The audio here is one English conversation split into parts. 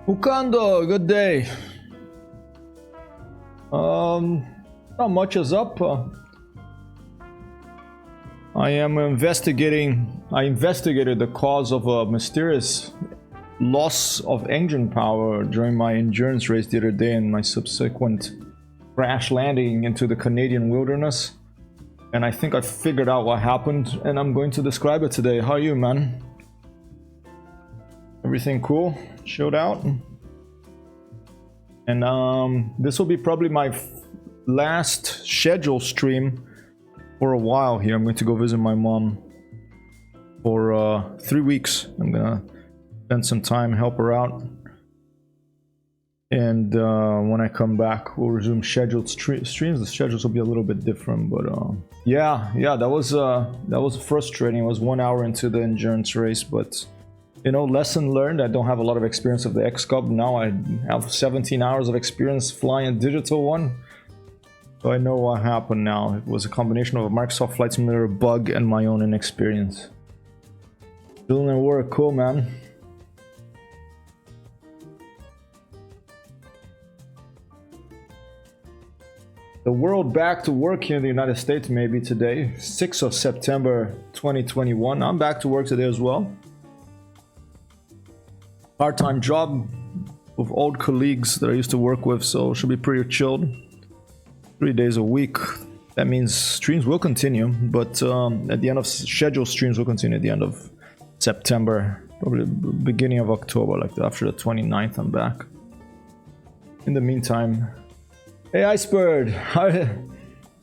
Ukando, good day. Not much is up. I investigated the cause of a mysterious loss of engine power during my endurance race the other day and my subsequent crash landing into the Canadian wilderness. And I think I figured out what happened, and I'm going to describe it today. How are you, man? Everything cool? Chilled out? And this will be probably my last scheduled stream for a while here. I'm going to go visit my mom for 3 weeks. I'm gonna spend some time, help her out, and when I come back we'll resume scheduled streams. The schedules will be a little bit different, but yeah, that was frustrating. It was 1 hour into the endurance race, but you know, lesson learned. I don't have a lot of experience of the X-Cub. Now I have 17 hours of experience flying a digital one, so I know what happened now. It was a combination of a Microsoft Flight Simulator bug and my own inexperience. Doing their work. Cool, man. The world back to work here in the United States maybe today, 6th of September 2021. I'm back to work today as well. Part-time job with old colleagues that I used to work with, so it should be pretty chilled. 3 days a week. That means streams will continue, but at the end of scheduled streams will continue at the end of September, probably beginning of October, like after the 29th I'm back. In the meantime, hey Icebird,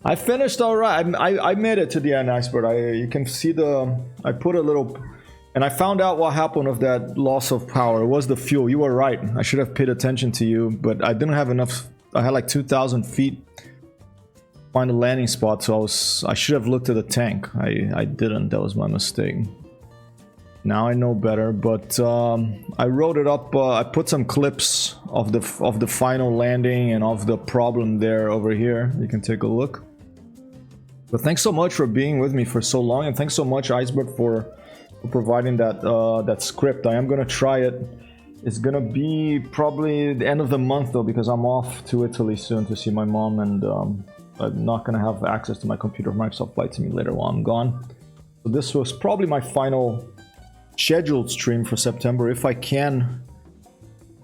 I finished alright. I made it to the end, Icebird. You can see I put a little, and I found out what happened with that loss of power. It was the fuel. You were right. I should have paid attention to you, but I didn't have enough. I had like 2,000 feet find a landing spot, so I should have looked at the tank. I didn't. That was my mistake. Now I know better, but I wrote it up. I put some clips of the final landing and of the problem there over here. You can take a look. But thanks so much for being with me for so long, and thanks so much, Iceberg, for providing that script. I am gonna try it. It's gonna be probably the end of the month though, because I'm off to Italy soon to see my mom, and I'm not gonna have access to my computer, Microsoft Flight Simulator, while I'm gone. So this was probably my final scheduled stream for September. If I can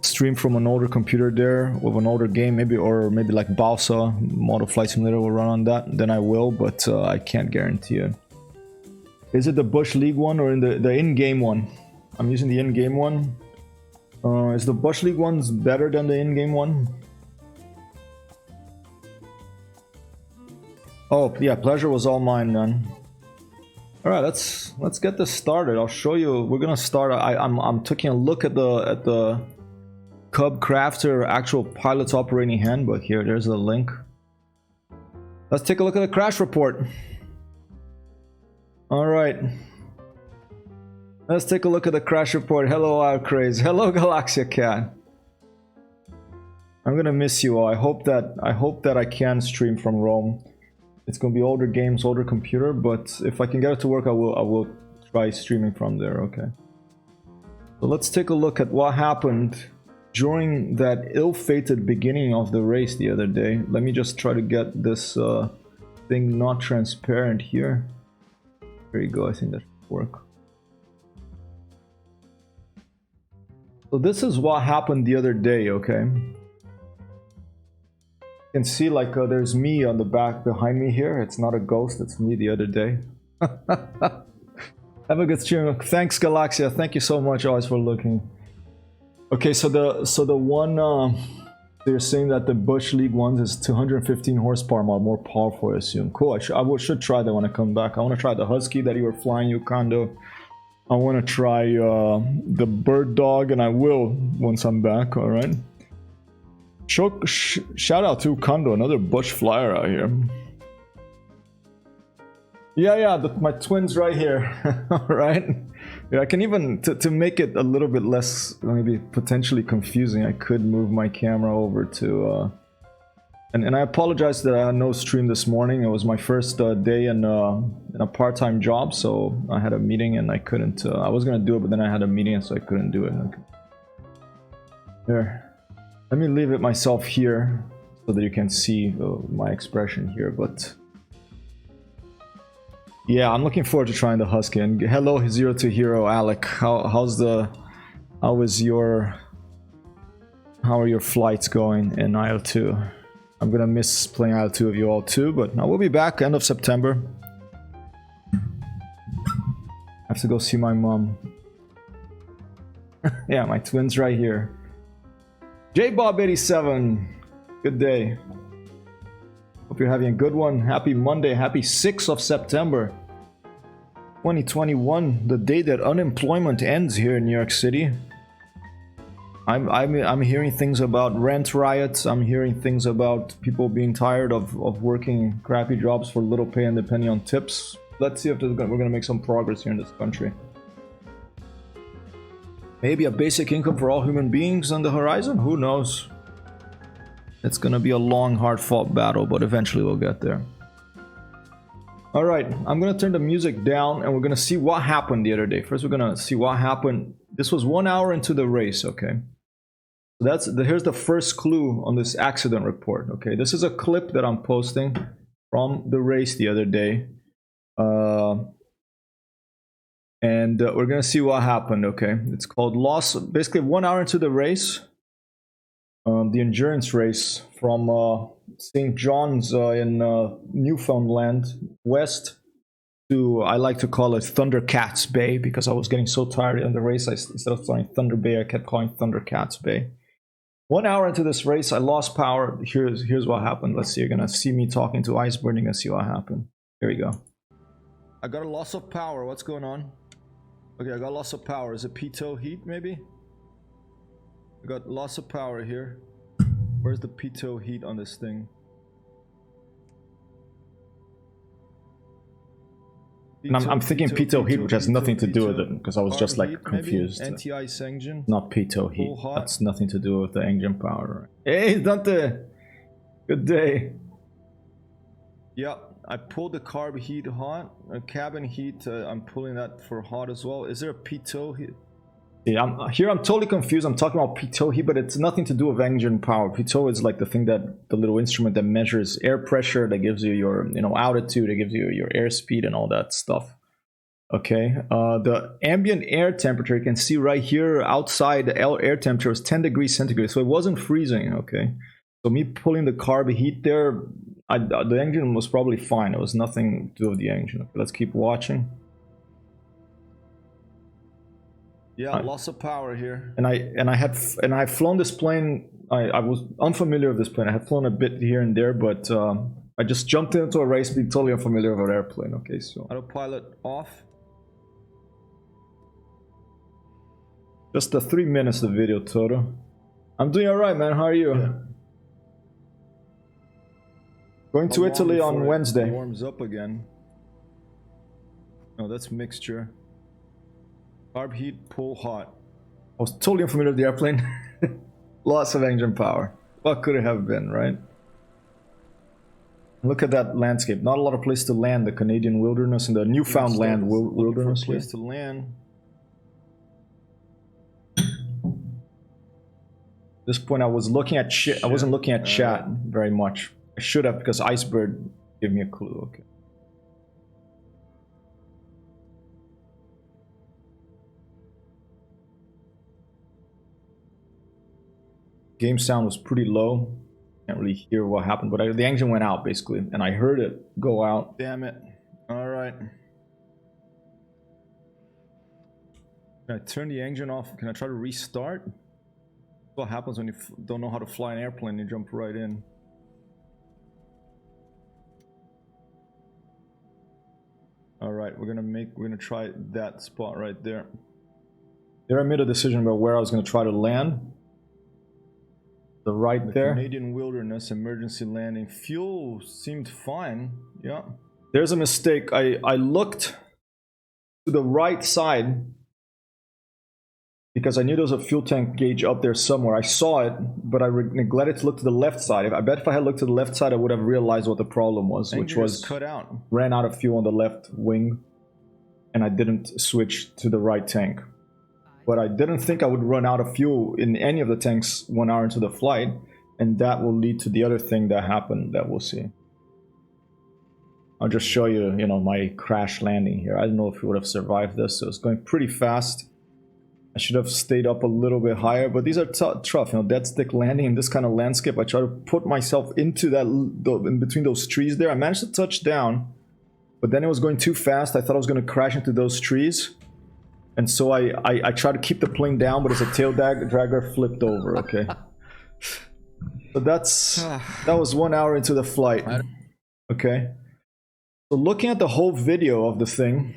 stream from an older computer there with an older game, maybe like Balsa Model Flight Simulator will run on that, then I will, but I can't guarantee it. Is it the Bush League one or in the in-game one? I'm using the in-game one. Is the Bush League one's better than the in-game one? Oh yeah, pleasure was all mine then. All right, let's get this started. I'll show you. We're gonna start. I'm taking a look at the Cub Crafter actual pilot's operating handbook here. There's the link. Let's take a look at the crash report. All right. Let's take a look at the crash report. Hello, Craze. Hello, Galaxia Cat. I'm gonna miss you all. I hope that I can stream from Rome. It's gonna be older games, older computer, but if I can get it to work, I will try streaming from there. Okay. So let's take a look at what happened during that ill-fated beginning of the race the other day. Let me just try to get this thing not transparent here. There you go. I think that should work. So this is what happened the other day. Okay. You can see like there's me on the back behind me here. It's not a ghost, it's me the other day. Have a good stream. Thanks, Galaxia. Thank you so much always for looking. Okay, so the one they're saying that the Bush League ones is 215 horsepower more powerful, I assume. Cool. I should try that when I come back. I want to try the Husky that you were flying, Yukando. I want to try the Bird Dog, and I will once I'm back. All right. Shout out to Kondo, another bush flyer out here. Yeah, my twins right here. Alright. Yeah, I can even, to make it a little bit less, maybe potentially confusing, I could move my camera over to, and I apologize that I had no stream this morning. It was my first day in a part-time job, so I had a meeting and I couldn't, I was gonna do it, but then I had a meeting, so I couldn't do it. Okay. Here, let me leave it myself here so that you can see my expression here, but yeah, I'm looking forward to trying the Husky. And hello, Zero to Hero, Alec. How are your flights going in IL-2? I'm gonna miss playing IL-2 with you all too, but I will be back end of September. I have to go see my mom. Yeah, my twins right here. JBob87, good day. Hope you're having a good one. Happy Monday, happy 6th of September 2021, the day that unemployment ends here in New York City. I'm hearing things about rent riots. I'm hearing things about people being tired of working crappy jobs for little pay and depending on tips. Let's see if we're gonna make some progress here in this country. Maybe a basic income for all human beings on the horizon? Who knows? It's gonna be a long, hard-fought battle, but eventually we'll get there. Alright, I'm gonna turn the music down and we're gonna see what happened the other day. First, we're gonna see what happened. This was 1 hour into the race, okay? So here's the first clue on this accident report, okay? This is a clip that I'm posting from the race the other day. We're gonna see what happened, okay? It's called loss. Basically, 1 hour into the race, the endurance race from St. John's in Newfoundland west to, I like to call it Thundercats Bay, because I was getting so tired in the race. Instead of calling Thunder Bay, I kept calling Thundercats Bay. 1 hour into this race, I lost power. Here's what happened. Let's see. You're gonna see me talking to Iceberg and see what happened. Here we go. I got a loss of power. What's going on? Okay, I got loss of power. Is it pitot heat, maybe? I got loss of power here. Where's the pitot heat on this thing? And I'm thinking pitot heat, which has nothing to do with it, because I was just like confused. Anti-ice engine? Not pitot heat. That's nothing to do with the engine power. Hey, Dante! Good day. Yeah, I pulled the carb heat hot. Cabin heat, I'm pulling that for hot as well. Is there a pitot heat? Yeah, I'm totally confused. I'm talking about pitot heat, but it's nothing to do with engine power. Pitot is like the thing the little instrument that measures air pressure, that gives you your, altitude, that gives you your airspeed and all that stuff. Okay, the ambient air temperature, you can see right here outside, the air temperature was 10 degrees centigrade, so it wasn't freezing, okay? So me pulling the carb heat there, the engine was probably fine. It was nothing to do with the engine. Okay, let's keep watching. Yeah, loss of power here. And I had flown this plane. I was unfamiliar with this plane. I had flown a bit here and there, but I just jumped into a race being totally unfamiliar with an airplane. Okay, so autopilot off. Just the 3 minutes of video total. I'm doing alright, man. How are you? Yeah. Going to Italy on Wednesday. Warms up again. No, that's mixture. Carb heat, pull hot. I was totally unfamiliar with the airplane. Lots of engine power. What could it have been, right? Look at that landscape. Not a lot of place to land. The Canadian wilderness and the Newfoundland wilderness. Place to land. At this point, I was looking at shit. I wasn't looking at chat very much. I should have, because Iceberg gave me a clue. Okay. Game sound was pretty low. Can't really hear what happened, but the engine went out basically, and I heard it go out. Damn it. All right. Can I turn the engine off? Can I try to restart? What happens when you don't know how to fly an airplane? You jump right in. All right, we're gonna try that spot right there. There I made a decision about where I was gonna try to land. The right there. Canadian wilderness emergency landing. Fuel seemed fine. Yeah. There's a mistake. I looked to the right side because I knew there was a fuel tank gauge up there somewhere. I saw it, but I neglected to look to the left side. I bet if I had looked to the left side, I would have realized what the problem was, which was cut out. Ran out of fuel on the left wing, and I didn't switch to the right tank. but I didn't think I would run out of fuel in any of the tanks 1 hour into the flight, and that will lead to the other thing that happened that we'll see. I'll just show you, you know, my crash landing here. I don't know if we would have survived this. So it's going pretty fast. I should have stayed up a little bit higher, but these are tough, you know, dead stick landing in this kind of landscape. I try to put myself into that, in between those trees there. I managed to touch down, but then it was going too fast. I thought I was going to crash into those trees. And so I tried to keep the plane down, but as a tail dragger flipped over, okay. So that was 1 hour into the flight, okay. So looking at the whole video of the thing,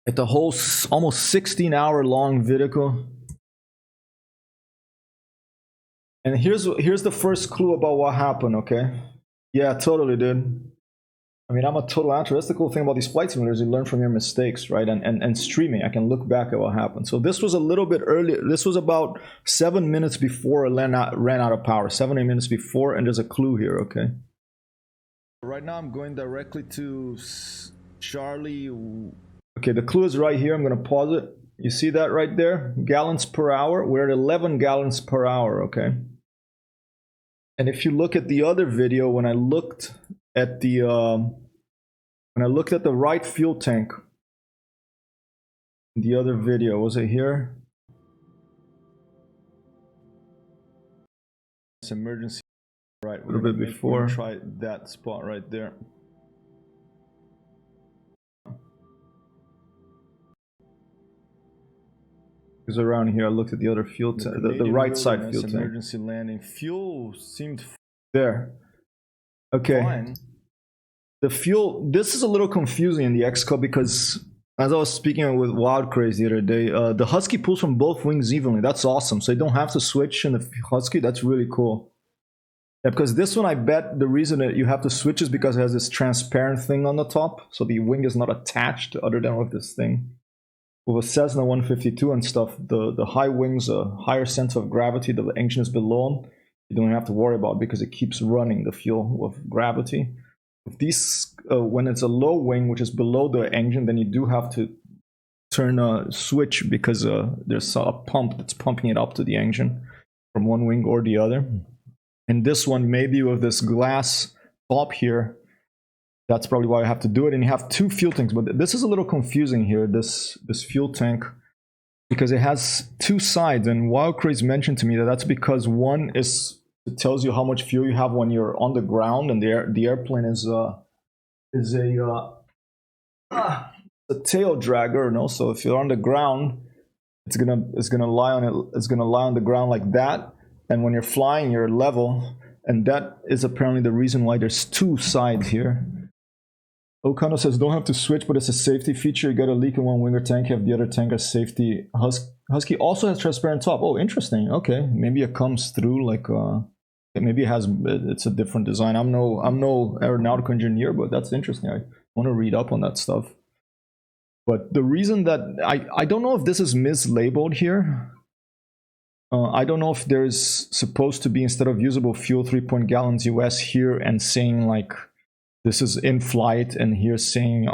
at the whole almost 16-hour long video, and here's the first clue about what happened, okay? Yeah, totally, dude. I mean, I'm a total amateur. That's the cool thing about these flight simulators. You learn from your mistakes, right? And streaming, I can look back at what happened. So this was a little bit earlier. This was about 7 minutes before it ran out of power. 7 or 8 minutes before, and there's a clue here, okay? Right now I'm going directly to Charlie. Okay, the clue is right here. I'm going to pause it. You see that right there? Gallons per hour. We're at 11 gallons per hour, okay? And if you look at the other video, when I looked at the right fuel tank, the other video, was it here? It's emergency, right? A little bit before. Try that spot right there. Because around here, I looked at the other fuel tank, the right side fuel tank. Emergency landing. Fuel seemed there. Okay. Fine. The fuel. This is a little confusing in the X-Cub because, as I was speaking with Wild Crazy the other day, the Husky pulls from both wings evenly. That's awesome. So you don't have to switch in the Husky. That's really cool. Yeah, because this one, I bet the reason that you have to switch is because it has this transparent thing on the top, so the wing is not attached other than with this thing. With a Cessna 152 and stuff, the high wings, a higher sense of gravity, the engine is below them, you don't have to worry about it because it keeps running the fuel with gravity. With these, when it's a low wing, which is below the engine, then you do have to turn a switch because there's a pump that's pumping it up to the engine from one wing or the other. And this one, maybe with this glass top here, that's probably why I have to do it. And you have two fuel tanks, but this is a little confusing here, this fuel tank, because it has two sides. And Wild Craze mentioned to me that that's because one is, it tells you how much fuel you have when you're on the ground, and the airplane is a tail dragger, no? So if you're on the ground, it's gonna lie on the ground like that, and when you're flying, you're level, and that is apparently the reason why there's two sides here. Okano says, don't have to switch, but it's a safety feature. You got a leak in one wing or tank, you have the other tank as safety. Husky also has transparent top. Oh, interesting. Okay, maybe it comes through like maybe it's a different design. I'm no aeronautical engineer, but that's interesting. I want to read up on that stuff. But the reason that I don't know if this is mislabeled here. I don't know if there's supposed to be, instead of usable fuel 3 gallons US here and saying like this is in flight, and here saying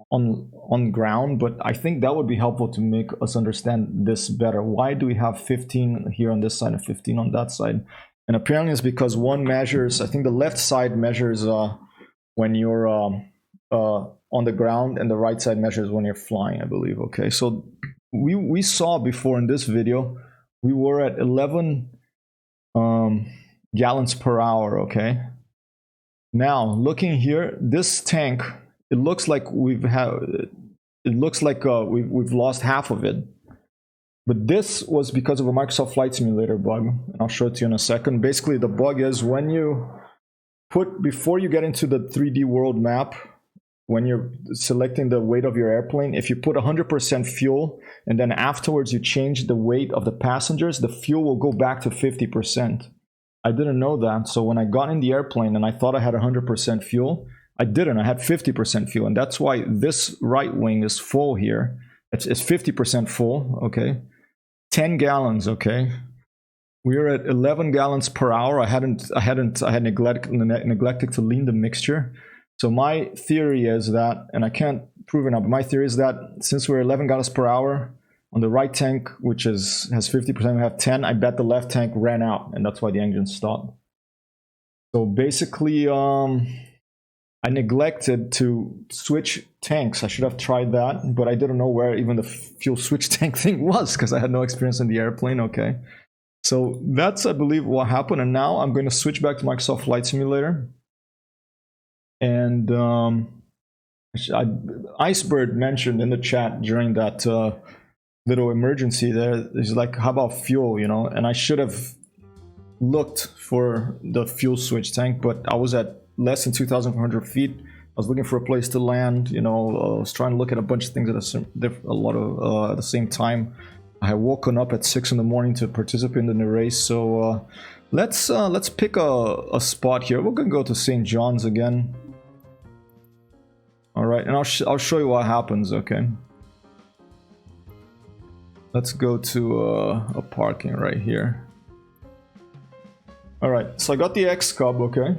on ground, but I think that would be helpful to make us understand this better. Why do we have 15 here on this side and 15 on that side? And apparently it's because one measures, I think the left side measures when you're on the ground, and the right side measures when you're flying, I believe. Okay, so we saw before in this video, we were at 11 gallons per hour, okay? Now, looking here, this tank, it looks like we've lost half of it. But this was because of a Microsoft Flight Simulator bug, and I'll show it to you in a second. Basically, the bug is when you before you get into the 3D world map, when you're selecting the weight of your airplane, if you put 100% fuel, and then afterwards you change the weight of the passengers, the fuel will go back to 50%. I didn't know that, so when I got in the airplane and I thought I had 100% fuel, I didn't. I had 50% fuel, and that's why this right wing is full here. It's 50% full, okay? 10 gallons, okay? We're at 11 gallons per hour. I had neglected to lean the mixture. So my theory is that, and I can't prove it now, but my theory is that since we're 11 gallons per hour, On the right tank, which has 50%, we have 10. I bet the left tank ran out, and that's why the engine stopped. So basically, I neglected to switch tanks. I should have tried that, but I didn't know where even the fuel switch tank thing was because I had no experience in the airplane. Okay, so that's, I believe, what happened. And now I'm going to switch back to Microsoft Flight Simulator. And Icebird mentioned in the chat during that little emergency there, he's like, how about fuel, you know? And I should have looked for the fuel switch tank, but I was at less than 2,400 feet. I was looking for a place to land, you know. I was trying to look at a bunch of things at at the same time. I had woken up at 6 in the morning to participate in the race. So let's pick a spot here. We're gonna go to St. John's again. All right, and I'll show you what happens. Okay, let's go to a parking right here. All right, so I got the X-Cub. Okay,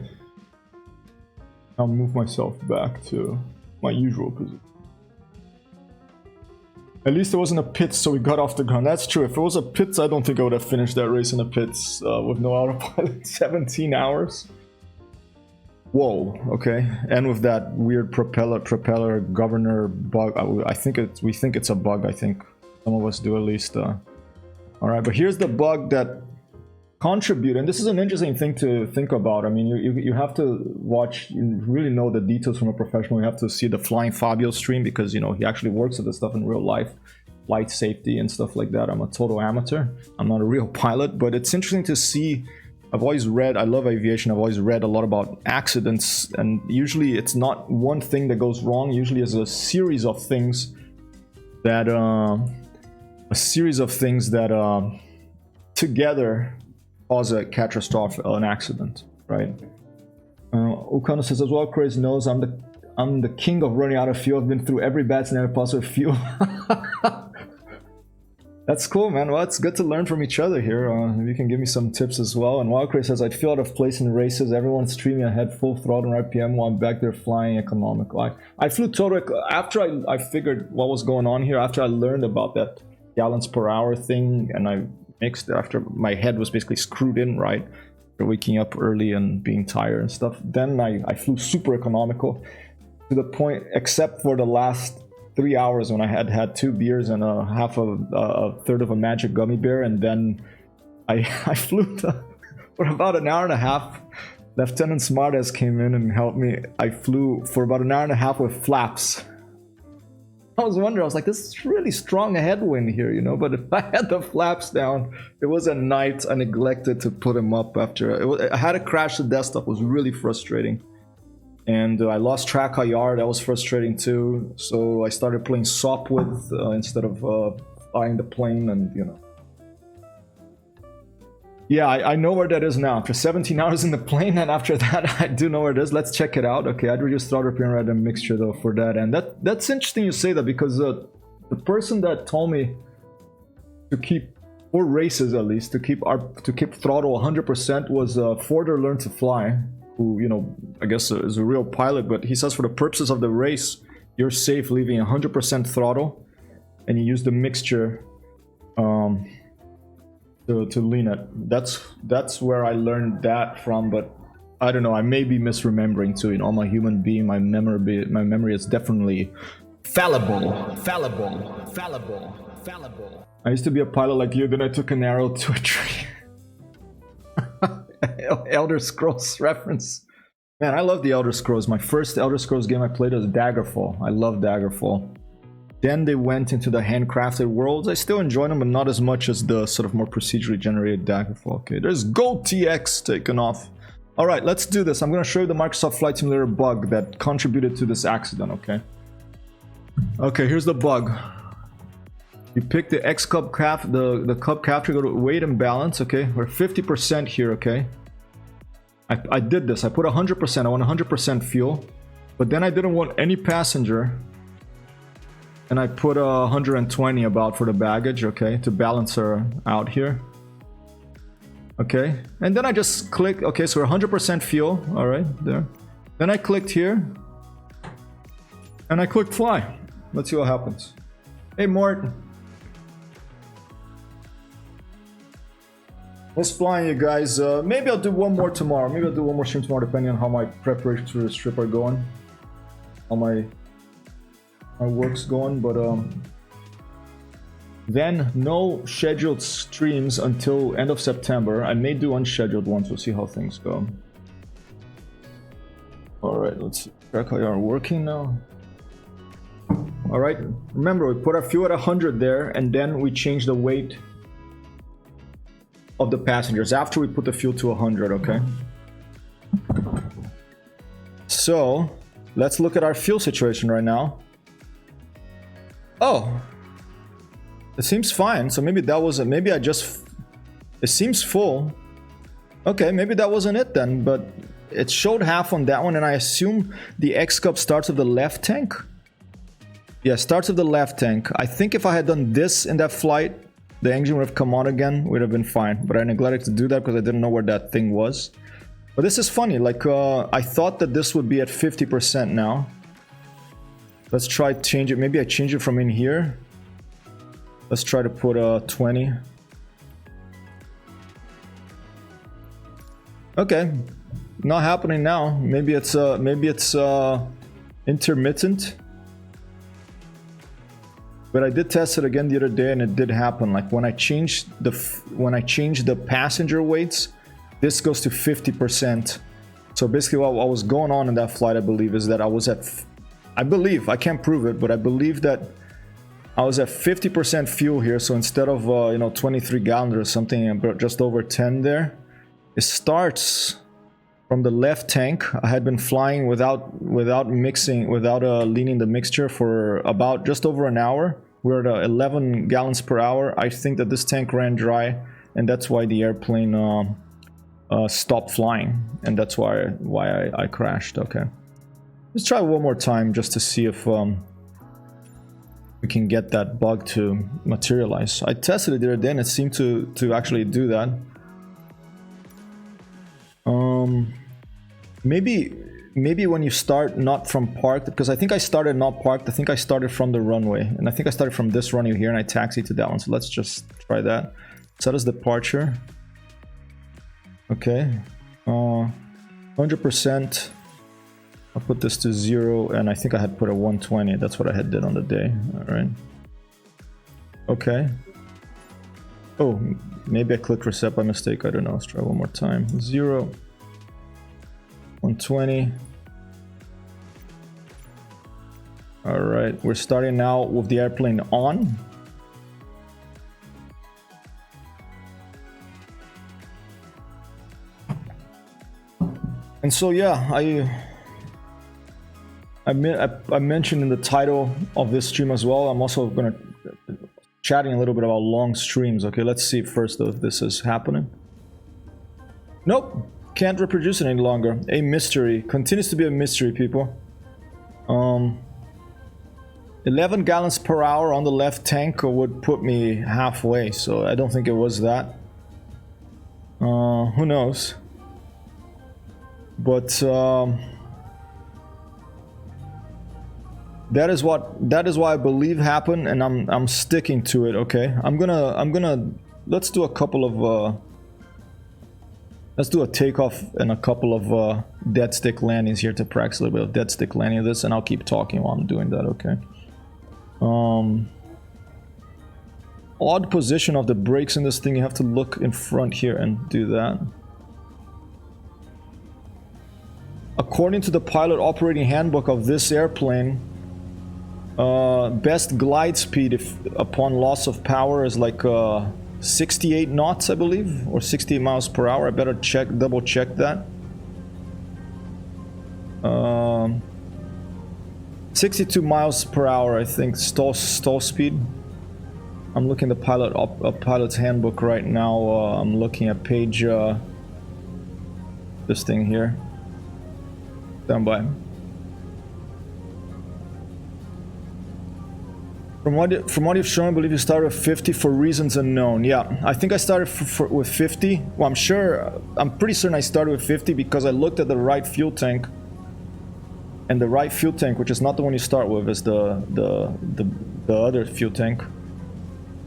I'll move myself back to my usual position. At least it wasn't a pits, so we got off the ground. That's true. If it was a pits, I don't think I would have finished that race in the pits with no autopilot. 17 hours. Whoa. Okay, and with that weird propeller governor bug. We think it's a bug. I think some of us do at least. All right, but here's the bug that contribute, and this is an interesting thing to think about. I mean, you have to watch, you really know the details from a professional. You have to see the Flying Fabio stream because, you know, he actually works with this stuff in real life, flight safety and stuff like that. I'm a total amateur. I'm not a real pilot, but it's interesting to see. I've always read, I love aviation, I've always read a lot about accidents, and usually it's not one thing that goes wrong. Usually it's a series of things that together cause a catastrophe, an accident, right? Okano says as well, Chris knows I'm the king of running out of fuel. I've been through every bad scenario possible with fuel. That's cool, man. Well, it's good to learn from each other here. You can give me some tips as well. And Wildcray says, I'd feel out of place in races. Everyone's streaming ahead full throttle and RPM while I'm back there flying economical. I flew total after I figured what was going on here, after I learned about that gallons per hour thing, and I mixed after my head was basically screwed in, right? For waking up early and being tired and stuff. Then I flew super economical to the point, except for the last 3 hours when I had 2 beers and a third of a magic gummy bear, and then I flew for about an hour and a half. Lieutenant Smartass came in and helped me. I flew for about an hour and a half with flaps. I was wondering, I was like, this is really strong headwind here, you know, but if I had the flaps down, it was at night. I neglected to put them up after. I had to crash the desktop. It was really frustrating. And I lost track of yard. That was frustrating too. So I started playing SOP with instead of flying the plane, and you know. Yeah, I know where that is now. After 17 hours in the plane, and after that, I do know where it is. Let's check it out. Okay, I'd reduce throttle RPM rather than mixture though for that. And that's interesting you say that, because the person that told me to keep, for races at least, to keep throttle 100% was Forder Learn to Fly, who, you know, I guess is a real pilot, but he says for the purposes of the race, you're safe leaving 100% throttle, and you use the mixture to lean it. That's where I learned that from, but I don't know, I may be misremembering too. You know, I'm a human being. My memory is definitely fallible. I used to be a pilot like you, then I took an arrow to a tree. Elder Scrolls reference. Man, I love the Elder Scrolls. My first Elder Scrolls game I played was Daggerfall. I love Daggerfall. Then they went into the handcrafted worlds. I still enjoy them, but not as much as the sort of more procedurally generated Daggerfall. Okay, there's Gold TX taken off. All right, let's do this. I'm going to show you the Microsoft Flight Simulator bug that contributed to this accident, okay? Okay, here's the bug. You pick the X-Cub the Cub capture, go to weight and balance, okay? We're 50% here, okay? I did this. I put 100%. I want 100% fuel. But then I didn't want any passenger. And I put 120 about for the baggage, okay? To balance her out here. Okay. And then I just click. Okay, so we're 100% fuel. All right, there. Then I clicked here. And I clicked fly. Let's see what happens. Hey, Mort. Let's fly, you guys. Maybe I'll do one more tomorrow. Maybe I'll do one more stream tomorrow, depending on how my preparations for this trip are going. How my work's going, but then no scheduled streams until end of September. I may do unscheduled ones. We'll see how things go. All right, let's check how you are working now. All right, remember we put our fuel at 100 there, and then we change the weight of the passengers after we put the fuel to 100. Okay. So let's look at our fuel situation right now. Oh, it seems fine. So maybe that wasn't. Maybe I just. It seems full. Okay, maybe that wasn't it then. But it showed half on that one, and I assume the X-Cub starts with the left tank. Yeah, starts with the left tank. I think if I had done this in that flight, the engine would have come on again. Would have been fine. But I neglected to do that because I didn't know where that thing was. But this is funny. Like I thought that this would be at 50% now. Let's try to change it. Maybe I change it from in here. Let's try to put 20. Okay, not happening now. Maybe it's intermittent. But I did test it again the other day, and it did happen. Like when I changed the passenger weights, this goes to 50%. So basically, what was going on in that flight, I believe, is that I was at. I believe, I can't prove it, but I believe that I was at 50% fuel here. So instead of 23 gallons or something, just over 10 there. It starts from the left tank. I had been flying without leaning the mixture for about just over an hour. We're at 11 gallons per hour. I think that this tank ran dry, and that's why the airplane stopped flying, and that's why I crashed. Okay. Let's try one more time just to see if we can get that bug to materialize. I tested it the other day and it seemed to actually do that. Maybe when you start not from parked, because I think I started not parked. I think I started from the runway, and I think I started from this runway here and I taxied to that one. So let's just try that. Set as departure. Okay. 100%. I'll put this to 0, and I think I had put a 120. That's what I had did on the day. All right. Okay. Oh, maybe I clicked reset by mistake. I don't know. Let's try one more time. 0, 120. All right. We're starting now with the airplane on. And so yeah, I mentioned in the title of this stream as well. I'm also gonna chatting a little bit about long streams. Okay, let's see first if this is happening. Nope, can't reproduce it any longer. A mystery, continues to be a mystery, people. 11 gallons per hour on the left tank would put me halfway, so I don't think it was that. Who knows? But that is why I believe happened, and I'm sticking to it. Okay, I'm gonna let's do a couple of let's do a takeoff and a couple of dead stick landings here to practice a little bit of dead stick landing of this, and I'll keep talking while I'm doing that. Okay. Odd position of the brakes in this thing. You have to look in front here and do that. According to the pilot operating handbook of this airplane, best glide speed upon loss of power is like 68 knots, I believe, or 68 miles per hour. I better double check that. 62 miles per hour, I think, stall speed. I'm looking at the pilot's handbook right now. I'm looking at page this thing here. Stand by. From what you've shown, I believe you started with 50 for reasons unknown. Yeah, I think I started with 50. Well, I'm pretty certain I started with 50 because I looked at the right fuel tank. And the right fuel tank, which is not the one you start with, is the other fuel tank.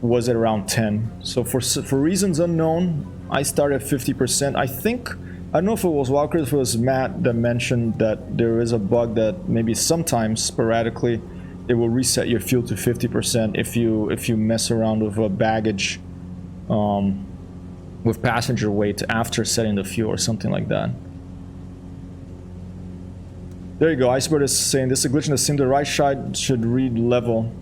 was at around 10. So for reasons unknown, I started at 50%. I think, I don't know if it was Walker, if it was Matt that mentioned that there is a bug that maybe sometimes sporadically it will reset your fuel to 50% if you mess around with baggage, with passenger weight after setting the fuel or something like that. There you go. Iceberg is saying this is a glitch in the sim. The right side should read level.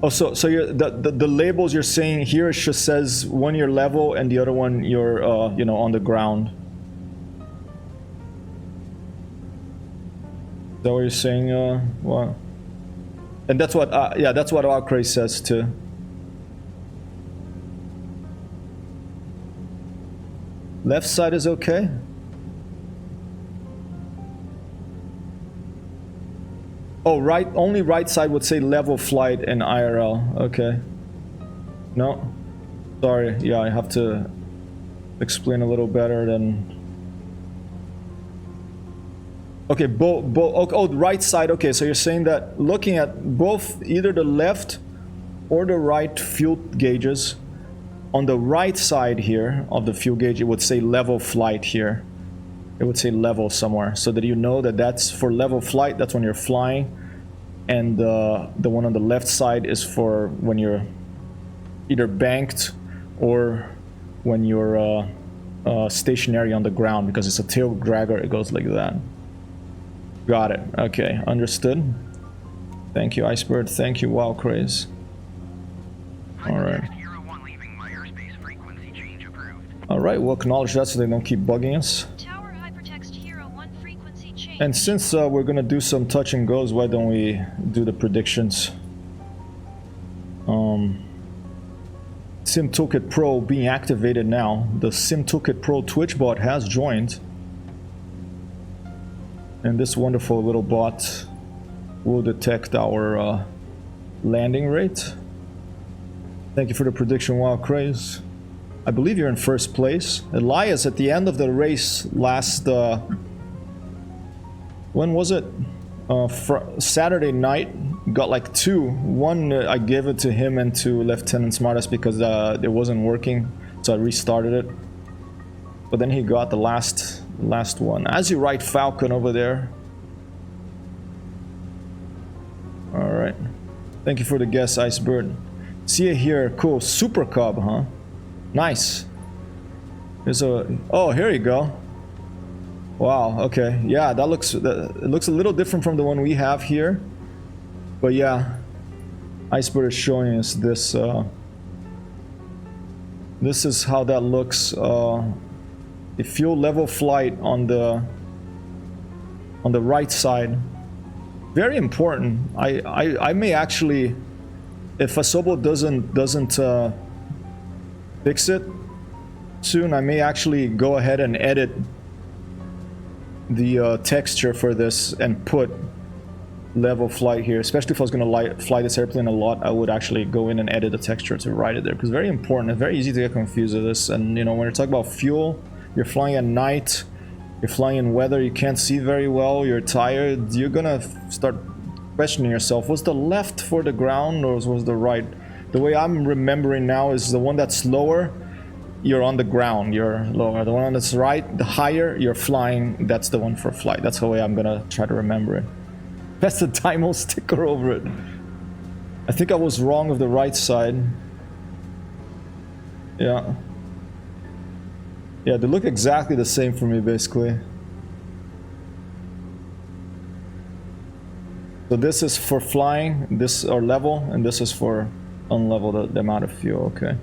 Oh, so you're, the labels you're saying here, it just says one you're level and the other one you're you know, on the ground. Is that what you're saying? What? And that's what yeah, that's what Alcray says too. Left side is okay. Oh, right, only right side would say level flight and IRL. Okay. No. Sorry. Yeah, I have to explain a little better than. Okay, oh, right side. Okay, so you're saying that looking at both either the left or the right fuel gauges, on the right side here of the fuel gauge, it would say level flight here. It would say level somewhere, so that you know that that's for level flight, that's when you're flying, and the one on the left side is for when you're either banked or when you're stationary on the ground, because it's a tail dragger, it goes like that. Got it. Okay, understood. Thank you, Iceberg. Thank you, Wow Craze. Alright. Alright, we'll acknowledge that so they don't keep bugging us. And since we're gonna do some touch and goes, why don't we do the predictions? Sim Toolkit Pro being activated now. The Sim Toolkit Pro Twitch bot has joined. And this wonderful little bot will detect our landing rate. Thank you for the prediction, Wild Craze. I believe you're in first place. Elias, at the end of the race last... when was it? Saturday night, got like two. One, I gave it to him and to Lieutenant Smartest because it wasn't working, so I restarted it. But then he got the last one. As you right, Falcon over there. Alright. Thank you for the guess, Icebird. See you here. Cool. Super Cub, huh? Nice. There's a... Oh, here you go. Wow, okay. Yeah, that looks... it looks a little different from the one we have here. But yeah. Icebird is showing us this... this is how that looks. The fuel level flight on the right side, very important. I may actually, if Asobo doesn't fix it soon, I may actually go ahead and edit the texture for this and put level flight here. Especially if I was going to fly this airplane a lot, I would actually go in and edit the texture to write it there, because very important. It's very easy to get confused with this. And you know, when you're talking about fuel, you're flying at night, you're flying in weather you can't see very well, you're tired, you're gonna start questioning yourself. Was the left for the ground or was the right? The way I'm remembering now is the one that's lower, you're on the ground, you're lower. The one that's right, the higher, you're flying, that's the one for flight. That's the way I'm gonna try to remember it. That's the Dymo sticker over it. I think I was wrong with the right side. Yeah. Yeah, they look exactly the same for me, basically. So this is for flying, this or level, and this is for unlevel, the amount of fuel, okay.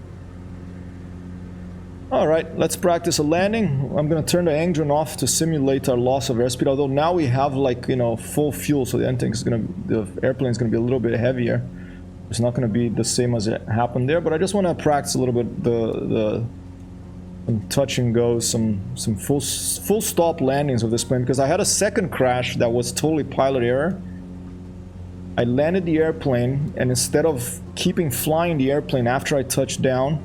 Alright, let's practice a landing. I'm gonna turn the engine off to simulate our loss of airspeed, although now we have, like, you know, full fuel, so the airplane is gonna be a little bit heavier. It's not gonna be the same as it happened there, but I just wanna practice a little bit some touch and go, some full stop landings of this plane, because I had a second crash that was totally pilot error. I landed the airplane, and instead of keeping flying the airplane after I touched down,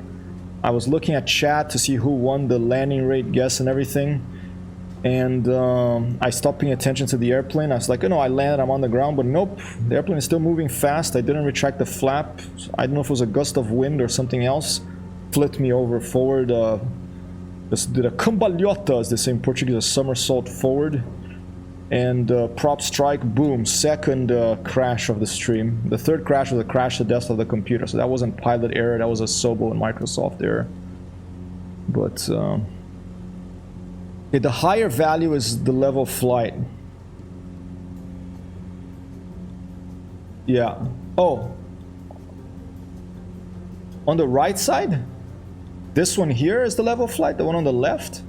I was looking at chat to see who won the landing rate guess and everything, And I stopped paying attention to the airplane. I was like, oh no, I landed, I'm on the ground, but nope, the airplane is still moving fast. I didn't retract the flap. I don't know if it was a gust of wind or something else. Flipped me over forward. Just did a cambalhota, as they say in Portuguese, a somersault forward. And prop strike, boom, second crash of the stream. The third crash was a crash to death of the computer, so that wasn't pilot error, that was a Sobo and Microsoft error. But okay, the higher value is the level flight. Yeah. Oh. On the right side? This one here is the level flight, the one on the left?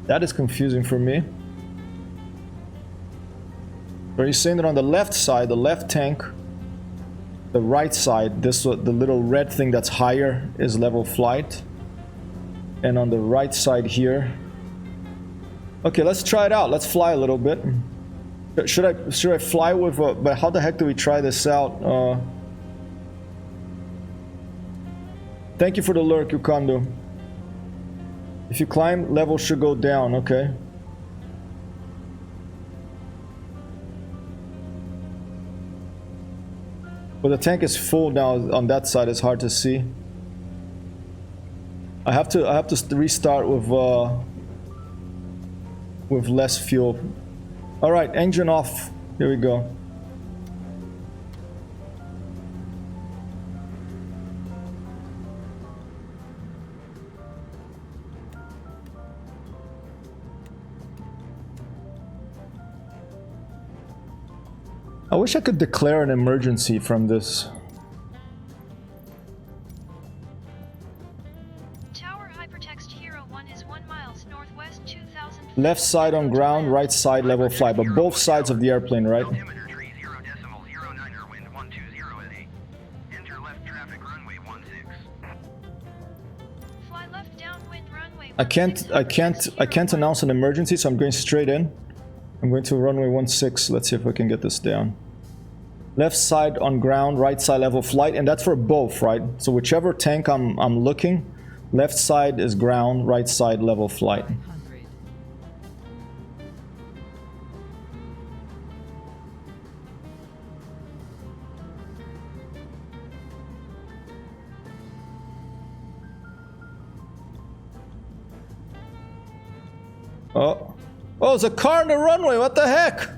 That is confusing for me. Are you saying that on the left side, the left tank, the right side, this the little red thing that's higher is level flight, and on the right side here? Okay, let's try it out. Let's fly a little bit. Should I fly with? But how the heck do we try this out? Thank you for the lurk, Yukando. If you climb, level should go down, okay. But the tank is full now on that side, it's hard to see. I have to restart with less fuel. Alright, engine off. Here we go. I wish I could declare an emergency from this. Tower Hypertext Hero 1 is 1 miles northwest 2000. Left side on ground, right side level flight, but both sides of the airplane, right? Altimeter tree 0.09er, wind 120 at 8. Enter left traffic runway 16. Fly left downwind runway. I can't announce an emergency, so I'm going straight in. I'm going to runway 16. Let's see if I can get this down. Left side on ground, right side level flight, and that's for both, right? So whichever tank I'm looking, left side is ground, right side level flight. Oh. Oh, there's a car on the runway, what the heck?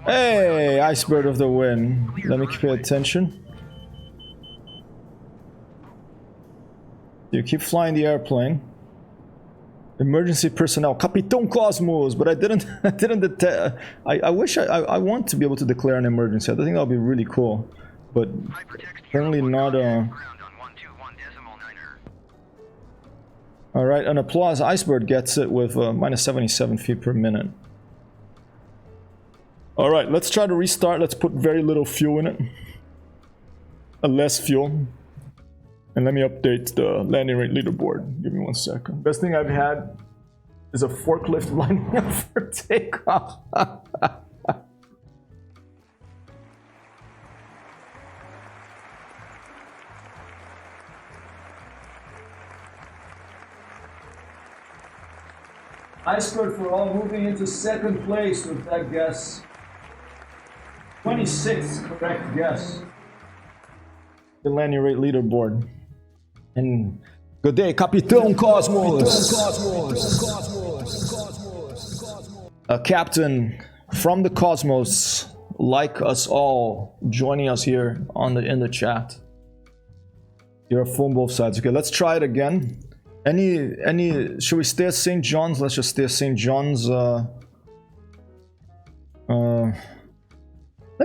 Hey, Icebird of the Wind. Let me pay attention. You keep flying the airplane. Emergency personnel, Capitão Cosmos, but I didn't I wish I want to be able to declare an emergency. I think that would be really cool, but apparently not. All right, an applause. Icebird gets it with minus 77 feet per minute. All right, let's try to restart. Let's put very little fuel in it, less fuel. And let me update the landing rate leaderboard. Give me 1 second. Best thing I've had is a forklift lining up for takeoff. Iceberg for all moving into second place with that guess. 26th correct guess. The landing rate leaderboard. And good day, Capitão Cosmos. A captain from the cosmos, like us all, joining us here on in the chat. You're full on both sides. Okay, let's try it again. Should we stay at St. John's? Let's just stay at St. John's. Let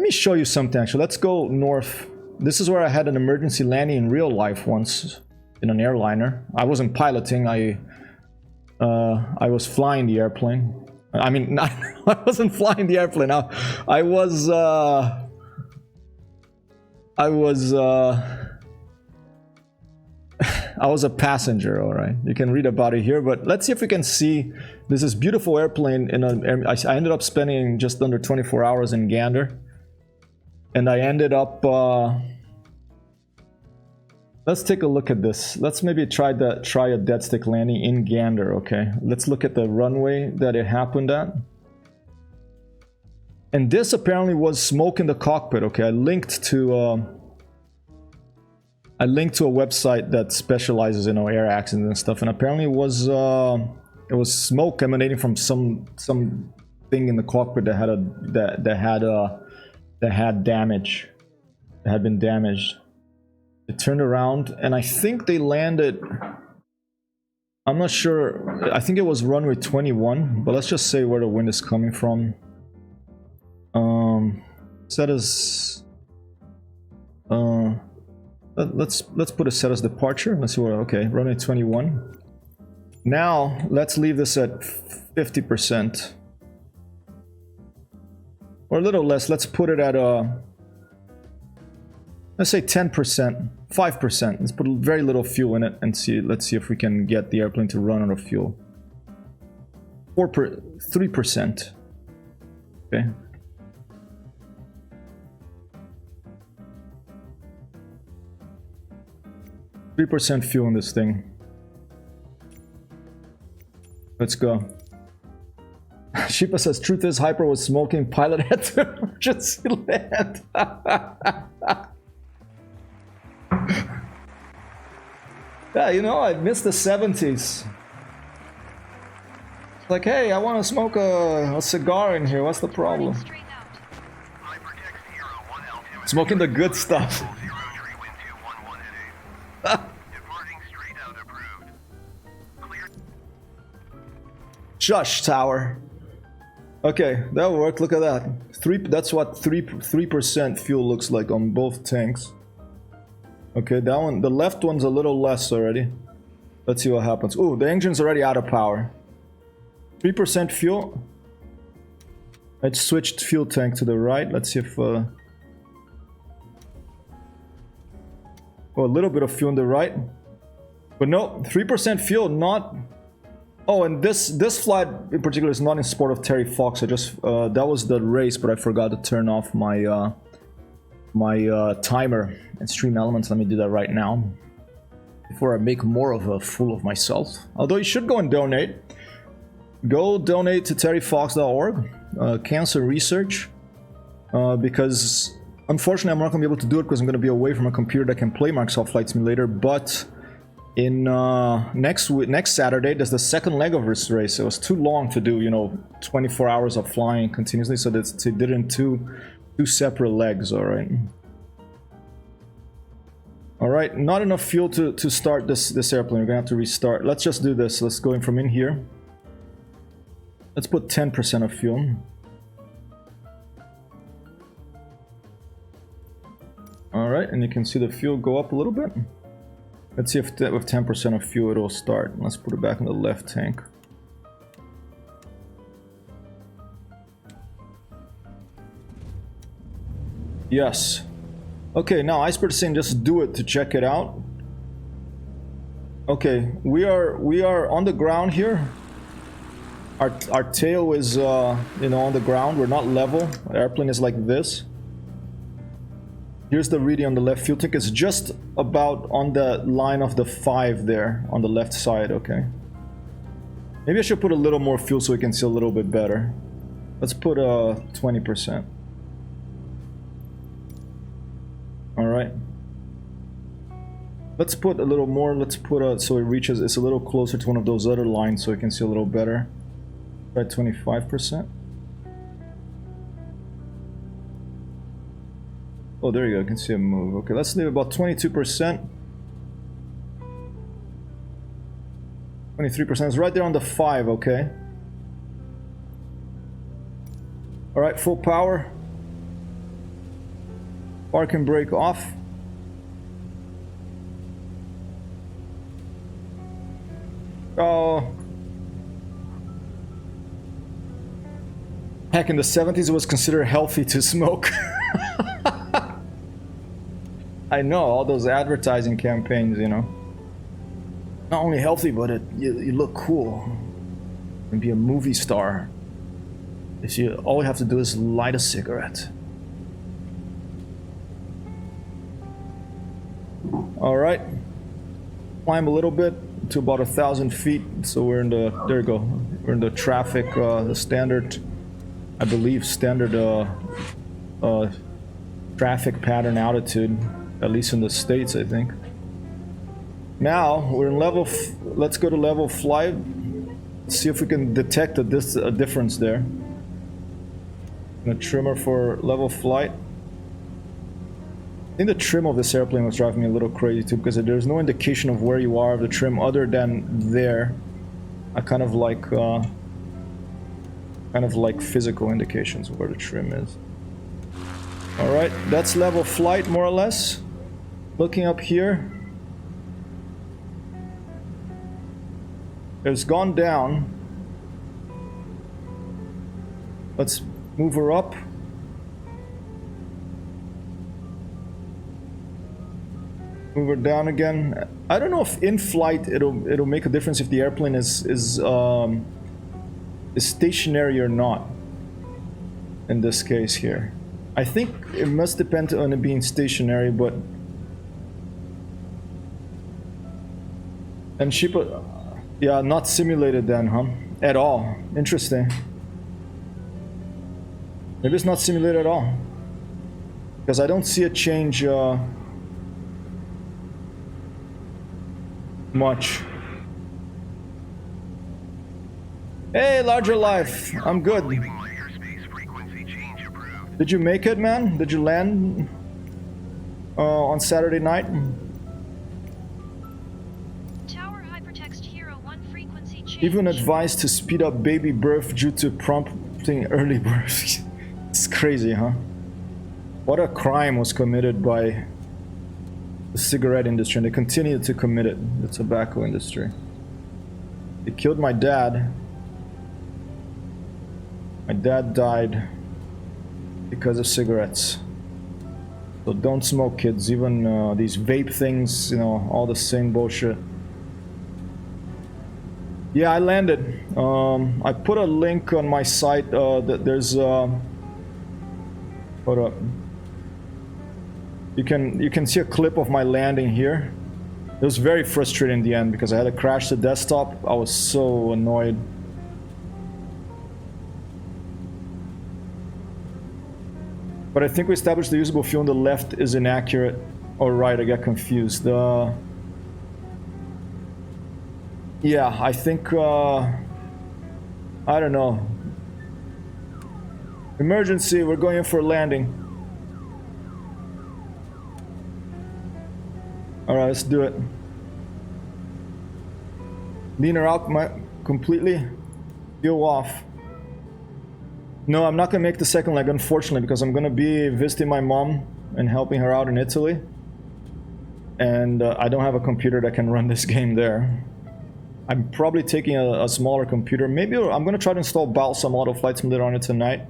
me show you something actually. Let's go north. This is where I had an emergency landing in real life once in an airliner. I wasn't piloting. I was flying the airplane. I mean, not, I wasn't flying the airplane. I was I was a passenger, all right. You can read about it here, but let's see if we can see. This is beautiful airplane. I ended up spending just under 24 hours in Gander. And I ended up... let's take a look at this. Let's maybe try a dead stick landing in Gander, okay? Let's look at the runway that it happened at. And this apparently was smoke in the cockpit, okay? I linked to a website that specializes in air accidents and stuff, and apparently it was smoke emanating from some thing in the cockpit that had damage, that had been damaged. It turned around, and I think they landed. I'm not sure. I think it was runway 21, but let's just say where the wind is coming from. Set as let's put a set as departure. Let's see what. Okay, runway 21. Now let's leave this at 50%, or a little less. Let's put it at let's say 10%, 5%. Let's put very little fuel in it and see. Let's see if we can get the airplane to run out of fuel. 3%. Okay. 3% fuel in this thing. Let's go. Sheepa says, truth is, Hyper was smoking, pilot had to emergency land. Yeah, you know, I missed the 70s. Like, hey, I want to smoke a cigar in here. What's the problem? Straight out. Hypertext Hero 1 altimeter. Smoking the good stuff. 0 tree wind 211 at 8. Departing straight out approved. Clear. Shush, tower. Okay, that worked. Look at that. That's what 3% fuel looks like on both tanks. Okay, that one, the left one's a little less already. Let's see what happens. Ooh, the engine's already out of power. 3% fuel. I switched fuel tank to the right. Let's see if oh, a little bit of fuel on the right. But no, 3% fuel, not... Oh, and this flight in particular is not in support of Terry Fox. I just that was the race, but I forgot to turn off my timer and stream elements. Let me do that right now before I make more of a fool of myself. Although you should go and donate. Go donate to terryfox.org, cancer research, because unfortunately I'm not going to be able to do it because I'm going to be away from a computer that can play Microsoft Flight Simulator. But in next Saturday, there's the second leg of this race. It was too long to do, you know, 24 hours of flying continuously, so they did it in two separate legs. All right, not enough fuel to start this airplane. We're gonna have to restart. Let's just do this. Let's go in from in here. Let's put 10% of fuel. All right, and you can see the fuel go up a little bit. Let's see if with 10% of fuel it'll start. Let's put it back in the left tank. Yes. Okay, now Iceberg is saying just do it to check it out. Okay, we are on the ground here. Our tail is you know, on the ground. We're not level. The airplane is like this. Here's the reading on the left fuel tank. It's just about on the line of the 5 there on the left side. Okay. Maybe I should put a little more fuel so we can see a little bit better. Let's put 20%. All right. Let's put a little more. Let's put so it reaches. It's a little closer to one of those other lines so we can see a little better. Try 25%. Oh, there you go. I can see a move. Okay, let's leave about 22%. 23% is right there on the 5. Okay. All right, full power. Parking brake off. Oh. Heck, in the 70s it was considered healthy to smoke. I know, all those advertising campaigns, you know. Not only healthy, but you look cool. And be a movie star. If you all you have to do is light a cigarette. All right, climb a little bit to about 1,000 feet. So we're in the there you go. We're in the traffic, the standard, I believe standard traffic pattern altitude, at least in the States, I think. Now we're in level. Let's go to level flight. See if we can detect a difference there. A trimmer for level flight. I think the trim of this airplane was driving me a little crazy too, because there's no indication of where you are of the trim other than there. I kind of like physical indications of where the trim is. All right, that's level flight more or less. Looking up here, it's gone down. Let's move her up. Move her down again. I don't know if in flight it'll make a difference if the airplane is stationary or not. In this case here, I think it must depend on it being stationary, but and she put, yeah, not simulated then, huh? At all. Interesting. Maybe it's not simulated at all, because I don't see a change much. Hey, larger life, I'm good. Did you make it, man? Did you land on Saturday night? Tower Hypertext Hero 1 frequency change. Even advised to speed up baby birth due to prompting early birth. It's crazy, huh? What a crime was committed by the cigarette industry, and they continue to commit it, the tobacco industry. They killed my dad. My dad died because of cigarettes. So don't smoke, kids. Even these vape things, you know, all the same bullshit. Yeah, I landed. I put a link on my site. There's hold up. You can see a clip of my landing here. It was very frustrating in the end because I had to crash the desktop. I was so annoyed. But I think we established the usable fuel on the left is inaccurate. Oh, right, I got confused. Yeah, I think, I don't know. Emergency, we're going in for a landing. Alright, let's do it. Lean her out completely. Fuel off. No, I'm not gonna make the second leg, unfortunately, because I'm gonna be visiting my mom and helping her out in Italy. And I don't have a computer that can run this game there. I'm probably taking a smaller computer. Maybe I'm gonna try to install Balsam Auto Flight Simulator on it tonight.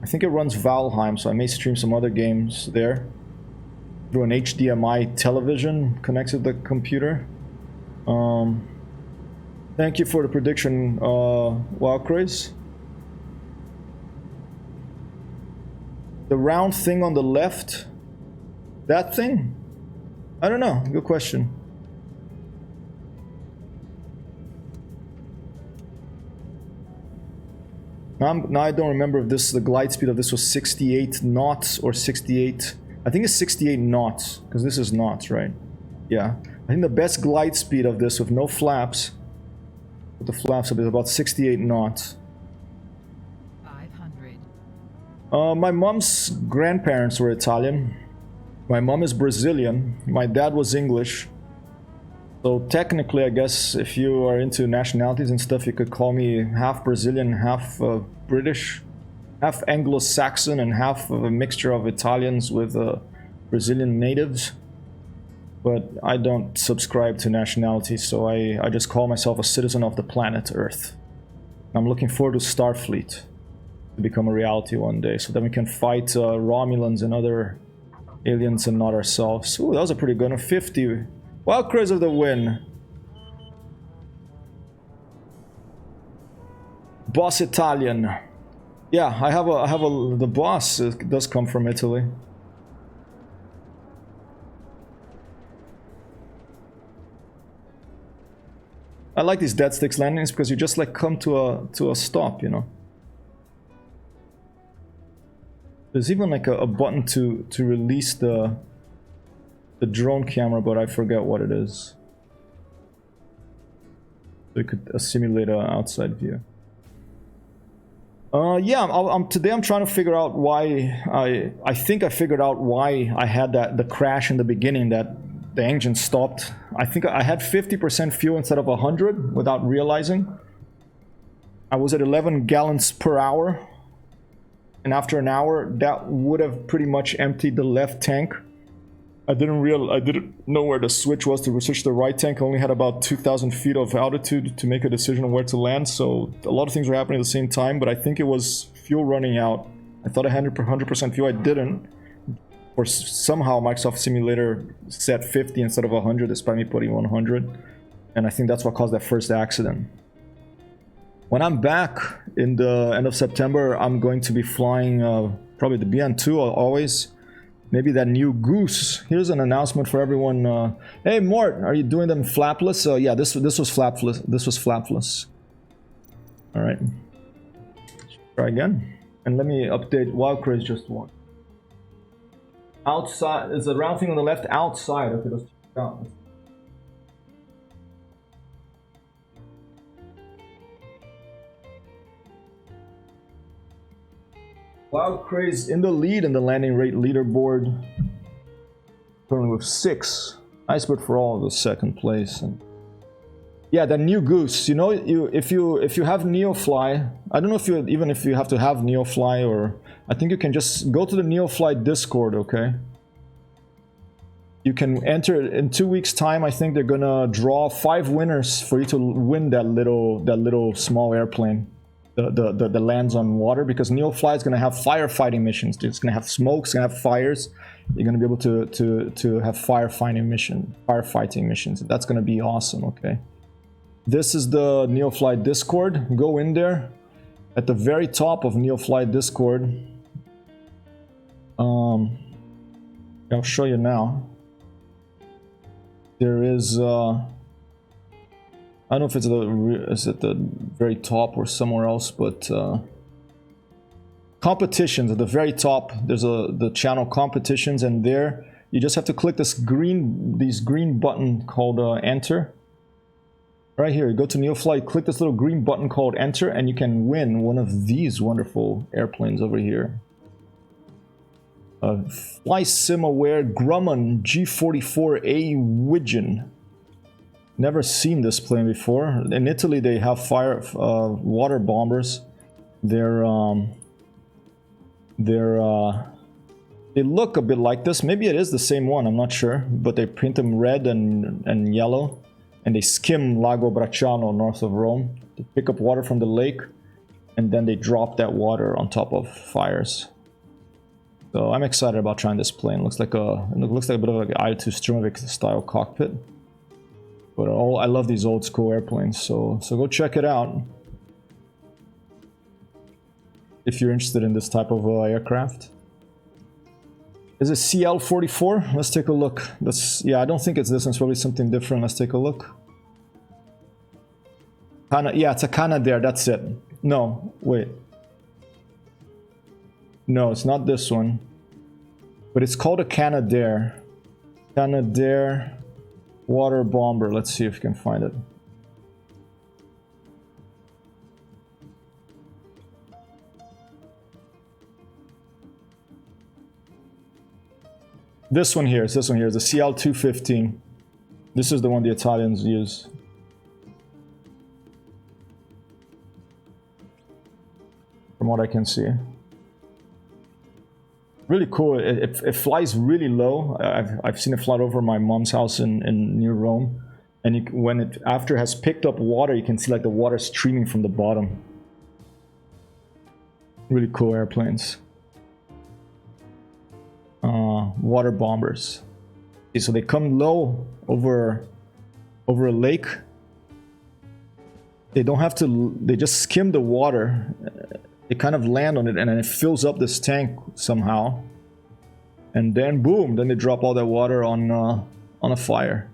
I think it runs Valheim, so I may stream some other games there through an HDMI television connected to the computer. Thank you for the prediction, Wildcraze. The round thing on the left, that thing? I don't know, good question. Now I don't remember if the glide speed of this was 68 knots or 68. I think it's 68 knots, because this is knots, right? Yeah. I think the best glide speed of this with no flaps, with the flaps is about 68 knots. 500. My mom's grandparents were Italian. My mom is Brazilian. My dad was English. So technically, I guess if you are into nationalities and stuff, you could call me half Brazilian, half British, half Anglo-Saxon, and half of a mixture of Italians with Brazilian natives. But I don't subscribe to nationality, so I just call myself a citizen of the planet Earth. I'm looking forward to Starfleet to become a reality one day, so then we can fight Romulans and other aliens and not ourselves. Ooh, that was a pretty good one. 50. Wild Craze of the win. Boss Italian. Yeah, I have a the boss does come from Italy. I like these dead sticks landings because you just like come to a stop, you know. There's even like a button to release the drone camera, but I forget what it is. So you could simulate an outside view. Yeah, today I'm trying to figure out why I think I figured out why I had the crash in the beginning, that the engine stopped. I think I had 50% fuel instead of 100 without realizing. I was at 11 gallons per hour, and after an hour that would have pretty much emptied the left tank. I didn't know where the switch was to switch the right tank. I only had about 2,000 feet of altitude to make a decision on where to land, so a lot of things were happening at the same time, but I think it was fuel running out. I thought I had 100% fuel, I didn't. Or somehow Microsoft Simulator set 50 instead of 100, despite me putting 100. And I think that's what caused that first accident. When I'm back in the end of September, I'm going to be flying probably the BN2 always. Maybe that new Goose. Here's an announcement for everyone. Hey Mort, are you doing them flapless? Yeah, this was flapless. This was flapless. All right. Try again. And let me update. Wild Craze just won. Outside is the round thing on the left. Outside. Okay, let's check it out. Wild Craze in the lead in the landing rate leaderboard, currently with 6. Iceberg for all the second place. And yeah, that new Goose. You know, if you have Neofly, I don't know if you have to have Neofly, or I think you can just go to the Neoflight Discord. Okay. You can enter in 2 weeks' time. I think they're gonna draw 5 winners for you to win that little small airplane. The lands on water, because Neoflight is going to have firefighting missions. It's going to have smoke, it's going to have fires. You're going to be able to have firefighting missions. That's going to be awesome. Okay, this is the Neoflight Discord. Go in there. At the very top of Neoflight Discord, I'll show you now. There is I don't know if it's at the very top or somewhere else, but competitions at the very top. There's the channel competitions, and there you just have to click this green button called enter. Right here, you go to Neoflight, click this little green button called enter, and you can win one of these wonderful airplanes over here. Fly Sim Aware Grumman G44A Widgeon. Never seen this plane before. In Italy, they have water bombers. They look a bit like this. Maybe it is the same one. I'm not sure. But they paint them red and yellow, and they skim Lago Bracciano north of Rome to pick up water from the lake, and then they drop that water on top of fires. So I'm excited about trying this plane. It looks like a bit of like an I-2 Sturmovik style cockpit. But I love these old school airplanes, so go check it out if you're interested in this type of aircraft. Is it CL44? Let's take a look. Yeah, I don't think it's this one. It's probably something different. Let's take a look. Yeah, it's a Canadair. That's it. No, wait. No, it's not this one. But it's called a Canadair. Canadair water bomber. Let's see if we can find it. This one here is the CL215. This is the one the Italians use. From what I can see. Really cool. It flies really low. I've seen it fly over my mom's house in near Rome, and when it after has picked up water, you can see like the water streaming from the bottom. Really cool airplanes. Water bombers. Okay, so they come low over a lake, They don't have to, they just skim the water. They kind of land on it and then it fills up this tank somehow. And then boom, then they drop all that water on a fire.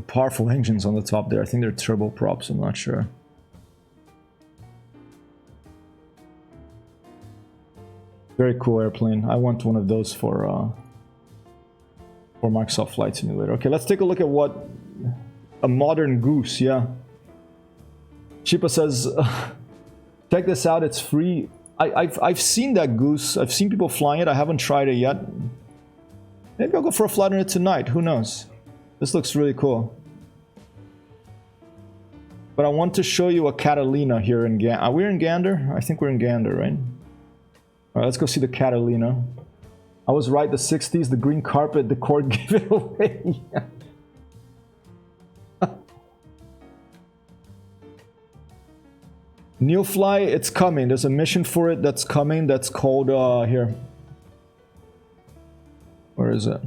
Powerful engines on the top there. I think they're turboprops, I'm not sure. Very cool airplane. I want one of those for Microsoft Flight Simulator. Okay, let's take a look at what a modern goose, yeah. Chipa says, check this out, it's free. I've seen that goose. I've seen people flying it. I haven't tried it yet. Maybe I'll go for a flight on it tonight. Who knows? This looks really cool. But I want to show you a Catalina here in Gander. Are we in Gander? I think we're in Gander, right? Alright, let's go see the Catalina. I was right, the 60s, the green carpet, the cord gave it away. Neoflight, it's coming. There's a mission for it that's coming that's called, here. Where is it?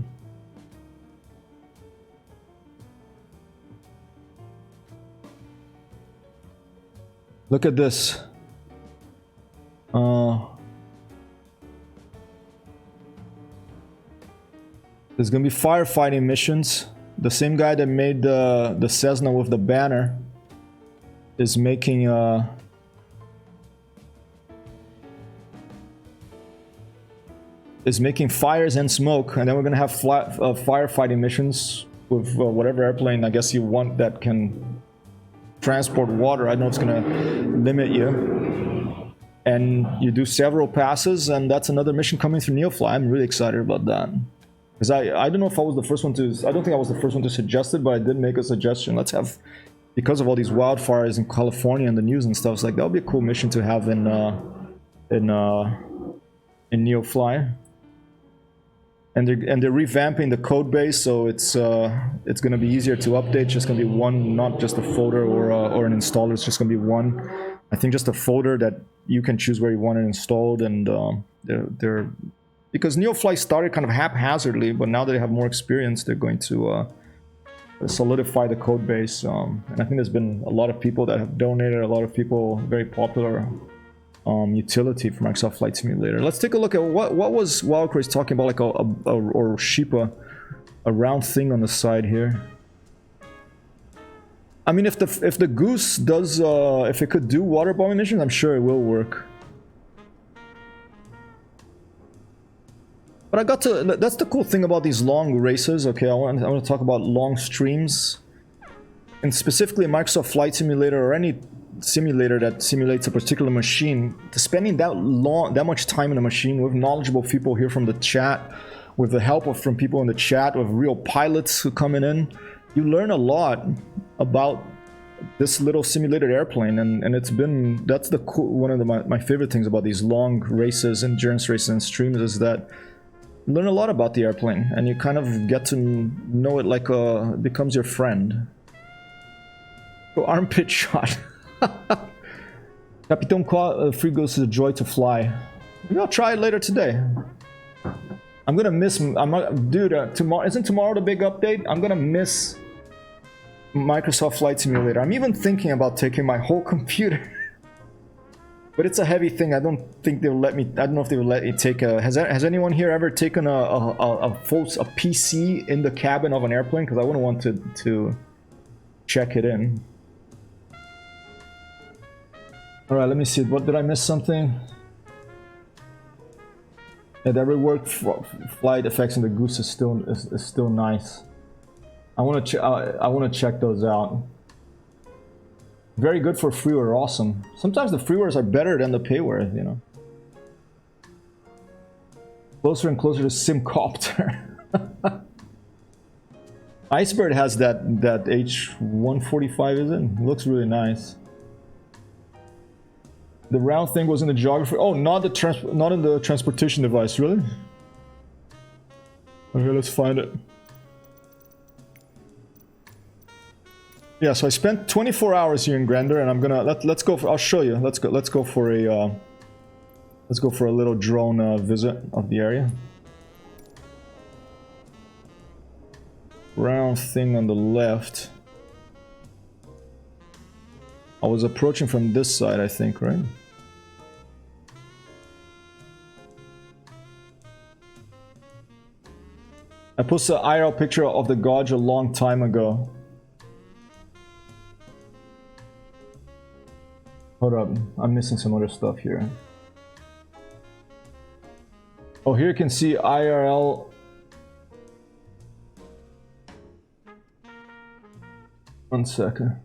Look at this. There's gonna be firefighting missions. The same guy that made the Cessna with the banner is making fires and smoke, and then we're gonna have firefighting missions with whatever airplane I guess you want that can transport water. I know it's gonna limit you, and you do several passes, and that's another mission coming through Neoflight. I'm really excited about that because I don't know if I was the first one to. I don't think I was the first one to suggest it, but I did make a suggestion. Let's have, because of all these wildfires in California and the news and stuff. It's like that would be a cool mission to have in Neoflight. And they're revamping the code base, so it's going to be easier to update. It's just going to be one, not just a folder or an installer. It's just going to be one. I think just a folder that you can choose where you want it installed. And they're because Neoflight started kind of haphazardly, but now that they have more experience, they're going to solidify the code base. And I think there's been a lot of people that have donated. A lot of people, very popular. Utility for Microsoft Flight Simulator. Let's take a look at what was Wildcraze talking about, like or Sheepa, a round thing on the side here. I mean, if the Goose does, if it could do water bomb missions, I'm sure it will work. But I got to. That's the cool thing about these long races. Okay, I want to talk about long streams, and specifically Microsoft Flight Simulator or any simulator that simulates a particular machine. Spending that much time in a machine with knowledgeable people here from the chat, with the help from people in the chat, with real pilots who coming in, you learn a lot about this little simulated airplane, and it's been, that's the cool, one of my favorite things about these long races, endurance races and streams, is that you learn a lot about the airplane and you kind of get to know it like it becomes your friend. So armpit shot. Capitan Frigos is a joy to fly. Maybe I'll try it later today. I'm gonna miss. Dude, tomorrow isn't tomorrow the big update? I'm gonna miss Microsoft Flight Simulator. I'm even thinking about taking my whole computer, but it's a heavy thing. I don't think they'll let me. I don't know if they will let me take a. Has anyone here ever taken a PC in the cabin of an airplane? Because I wouldn't want to check it in. All right, let me see. What did I miss? Something? Yeah, the reworked flight effects in the Goose is still nice. I want to check those out. Very good for freeware. Awesome. Sometimes the freewares are better than the payware, you know. Closer and closer to Simcopter. Icebird has that H145, is it? Looks really nice. The round thing was in the geography. Oh, not in the transportation device, really? Okay, let's find it. Yeah, so I spent 24 hours here in Grander, and I'm gonna let's go for. I'll show you. Let's go for a little drone visit of the area. Round thing on the left. I was approaching from this side, I think, right? I posted an IRL picture of the Gauge a long time ago. Hold up, I'm missing some other stuff here. Oh, here you can see IRL. One second.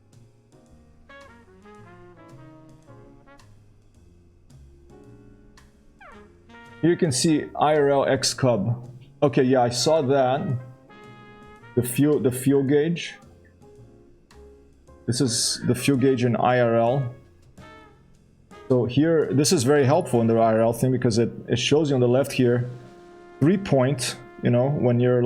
Here you can see IRL X-Cub. Okay, yeah, I saw that. The fuel gauge. This is the fuel gauge in IRL. So here, this is very helpful in the IRL thing because it shows you on the left here, 3-point, you know, when you're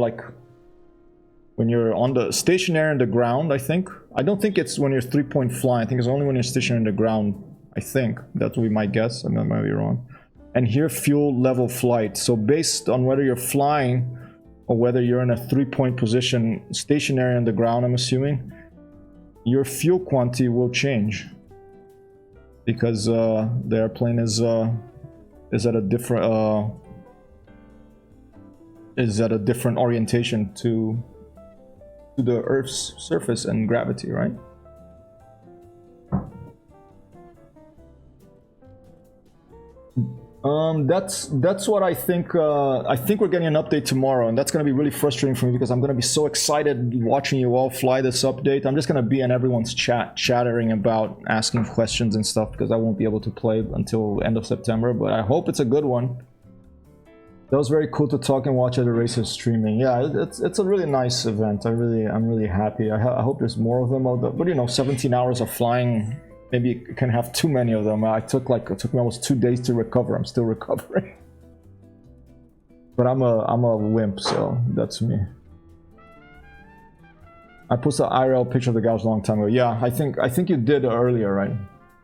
on the stationary on the ground, I think. I don't think it's when you're 3-point flying. I think it's only when you're stationary on the ground, I think. That would be my guess. I mean, I might be wrong. And here, fuel level flight. So based on whether you're flying or whether you're in a 3-point position, stationary on the ground, I'm assuming, your fuel quantity will change. Because the airplane is at a different orientation to the Earth's surface and gravity, right? That's what I think. I think we're getting an update tomorrow, and that's going to be really frustrating for me because I'm going to be so excited watching you all fly this update. I'm just going to be in everyone's chat, chattering about asking questions and stuff because I won't be able to play until end of September. But I hope it's a good one. That was very cool to talk and watch other races streaming. Yeah, it's a really nice event. I'm really happy. I hope there's more of them. But you know, 17 hours of flying. Maybe you can have too many of them. It took me almost 2 days to recover. I'm still recovering. But I'm a wimp, so that's me. I posted an IRL picture of the Gauge a long time ago. Yeah, I think you did earlier, right?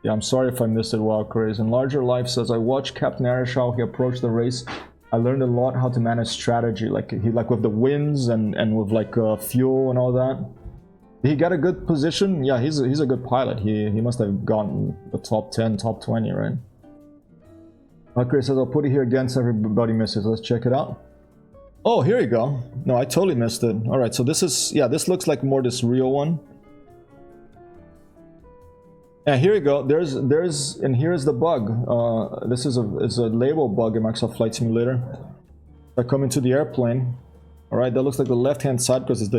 Yeah, I'm sorry if I missed it. Wild Craze. And Larger Life says, I watched Captain Arish how he approached the race. I learned a lot how to manage strategy, like with the winds and with fuel and all that. He got a good position. Yeah, he's a good pilot. He must have gotten the top 10, top 20, right? Chris says, I'll put it here again so everybody misses. Let's check it out. Oh, here you go. No, I totally missed it. All right, so this is, yeah, this looks like more this real one. Yeah, here you go. And here's the bug. This is a label bug in Microsoft Flight Simulator. I come into the airplane. All right, that looks like the left-hand side because it's the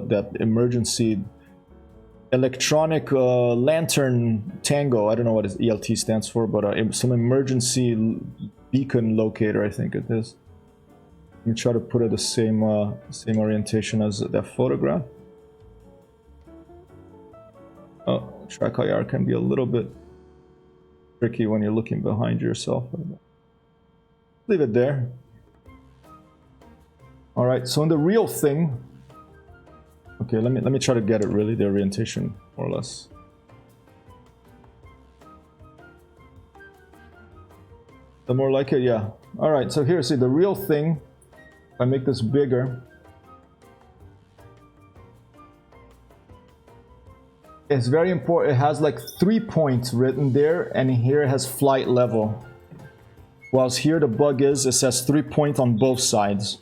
that emergency electronic lantern tango. I don't know what ELT stands for, but some emergency beacon locator, I think it is. Let me try to put it the same orientation as that photograph. Oh, track IR can be a little bit tricky when you're looking behind yourself. Leave it there. All right, so in the real thing, okay, let me try to get it really, the orientation, more or less. The more like it, yeah. All right, so here, see, the real thing, if I make this bigger, it's very important. It has like 3 points written there, and here it has flight level. Whilst here the bug is, it says 3 point on both sides.